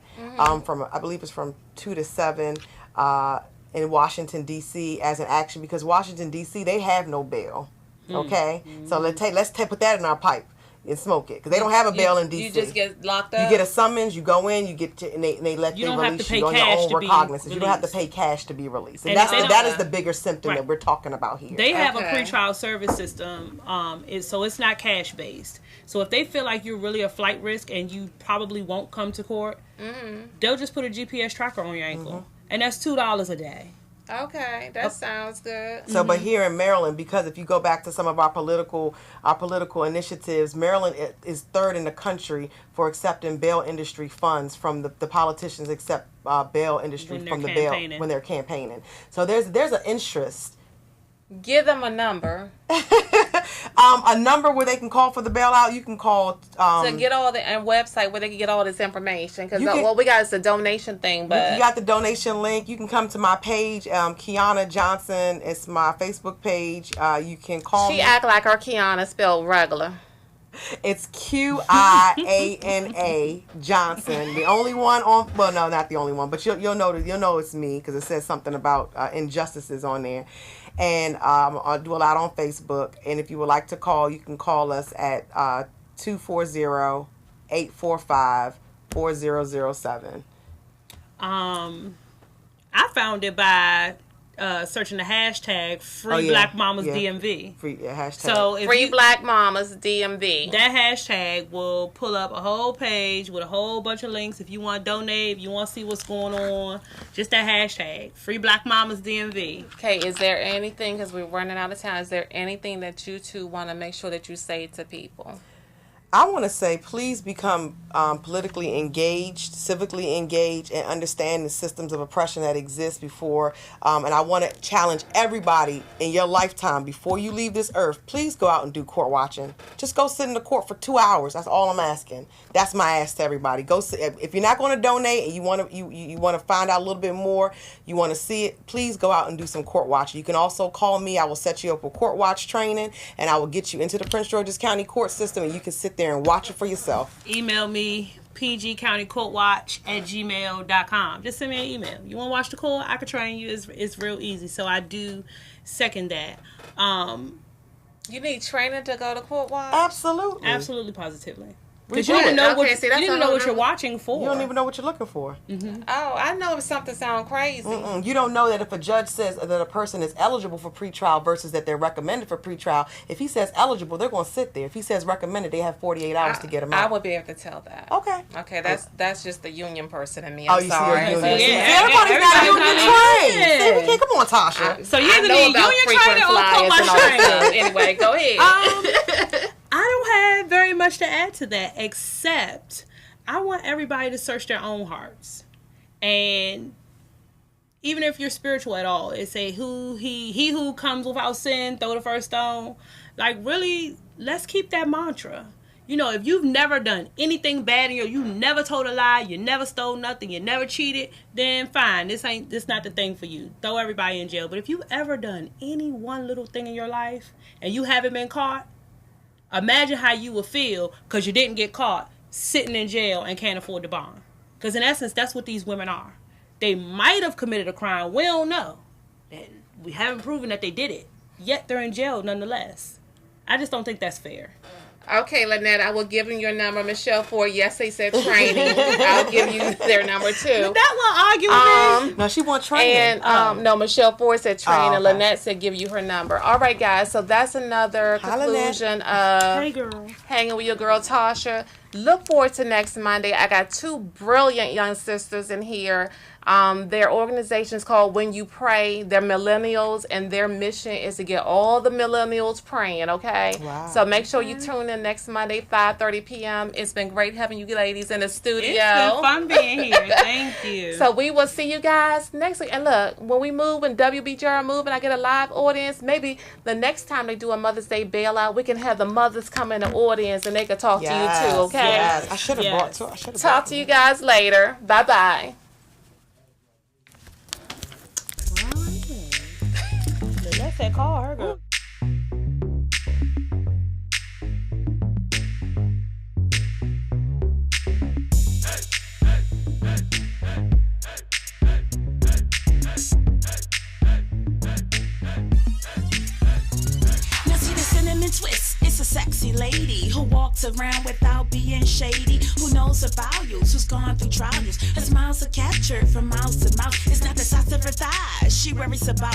S3: from, I believe it's from 2 to 7 in Washington, D.C. as an action because Washington, D.C., they have no bail. Okay? So let's put that in our pipe and smoke it because they don't have a bail in D.C.
S2: You just get locked up?
S3: You get a summons, you go in, you get and they release you on your own recognizance. You don't have to pay cash to be released. And that is the bigger symptom that we're talking about here.
S4: They have a pretrial service system, so it's not cash based. So if they feel like you're really a flight risk and you probably won't come to court, they'll just put a GPS tracker on your ankle. And that's $2 a day.
S2: Okay, that sounds good.
S3: So, but here in Maryland, because if you go back to some of our political initiatives, Maryland is third in the country for accepting bail industry funds from the politicians accept bail industry from the bail when they're campaigning. So there's an interest.
S2: Give them a number.
S3: A number where they can call for the bailout. You can call
S2: to get all the website where they can get all this information. Because what we got is a donation thing, but
S3: you got the donation link. You can come to my page, Kiana Johnson. It's my Facebook page. You can call me.
S2: She act like her Kiana spelled regular.
S3: It's Qiana Johnson. The only one on. Well, no, not the only one, but you'll know it's me because it says something about injustices on there. And I do a lot on Facebook. And if you would like to call, you can call us at 240-845-4007.
S4: I found it by searching the hashtag Free Black Mamas DMV.
S3: Hashtag.
S2: So Free Black Mamas DMV.
S4: That hashtag will pull up a whole page with a whole bunch of links. If you want to donate, if you want to see what's going on, just that hashtag Free Black Mamas DMV.
S2: Okay, is there anything, because we're running out of time, is there anything that you two want to make sure that you say to people?
S3: I want to say, please become politically engaged, civically engaged, and understand the systems of oppression that exist before. And I want to challenge everybody in your lifetime, before you leave this earth, please go out and do court watching. Just go sit in the court for 2 hours. That's all I'm asking. That's my ask to everybody. Go sit. If you're not going to donate and you want to find out a little bit more, you want to see it, please go out and do some court watching. You can also call me. I will set you up with court watch training, and I will get you into the Prince George's County court system, and you can sit there and watch it for yourself.
S4: Email me, pgcountycourtwatch@gmail.com. Just send me an email. You want to watch the court? I can train you. It's real easy. So I do second that.
S2: You need training to go to court watch?
S3: Absolutely.
S4: Absolutely, positively.
S3: We
S4: Because you
S3: do
S4: didn't
S3: it.
S4: know
S2: Okay,
S4: what,
S2: see, that's
S4: you didn't
S2: a
S4: know what
S2: whole
S4: you're
S2: nother-
S4: watching for.
S3: You don't even know what you're looking for.
S2: Oh, I know if something sounds crazy.
S3: You don't know that if a judge says that a person is eligible for pretrial versus that they're recommended for pretrial, if he says eligible, they're going to sit there. If he says recommended, they have 48 hours to get them out.
S2: I would be able to tell that.
S3: Okay.
S2: Okay, that's just the union person in me.
S3: Oh,
S2: I'm
S3: you
S2: sorry.
S3: see your
S2: but-
S3: union.
S4: Yeah.
S3: See, everybody's not union
S4: Everybody's
S3: trained.
S4: not
S3: See, we can't, come on, Tasha.
S4: So you
S2: I
S4: either
S2: know
S4: need
S2: about
S4: union
S2: frequent
S4: training or
S2: flyers
S4: court
S2: and
S4: watch
S2: all that
S4: training.
S2: stuff. Anyway, go ahead.
S4: I don't have very much to add to that, except I want everybody to search their own hearts. And even if you're spiritual at all, it say he who comes without sin, throw the first stone. Like, really, let's keep that mantra. You know, if you've never done anything bad in you never told a lie, you never stole nothing, you never cheated, then fine, this not the thing for you. Throw everybody in jail. But if you've ever done any one little thing in your life and you haven't been caught, imagine how you would feel because you didn't get caught sitting in jail and can't afford the bond. Because in essence, that's what these women are. They might have committed a crime. We don't know. We haven't proven that they did it. Yet they're in jail nonetheless. I just don't think that's fair.
S2: Okay, Lynette, I will give you your number. Michelle Ford, yes, they said training. I'll give you their number too.
S4: That one argue with me.
S3: No, she wants training.
S2: And no, Michelle Ford said training.
S3: okay.
S2: Lynette said give you her number. All right, guys. So that's another
S3: Hi,
S2: conclusion of
S4: Hey, girl.
S2: Hanging with your girl Tasha. Look forward to next Monday. I got two brilliant young sisters in here. Their organization is called When You Pray. They're millennials, and their mission is to get all the millennials praying, okay?
S3: Wow.
S2: So make sure you tune in next Monday, 5:30 p.m. It's been great having you ladies in the studio.
S4: It's been fun being here. Thank you.
S2: So we will see you guys next week. And look, when we move, when WBJR move and I get a live audience, maybe the next time they do a Mother's Day bailout, we can have the mothers come in the audience and they can talk to you too, okay?
S3: Yes. I should have
S4: Yes.
S3: brought two. I should have
S2: Talk to you guys later. Bye-bye.
S4: Let's say call her, girl.
S1: Now see the cinnamon twist. It's a sexy lady who walks around without being shady. Who knows her values? Who's gone through trials? Her smiles are captured from mouth to mouth. It's not the size of her thighs she worries about.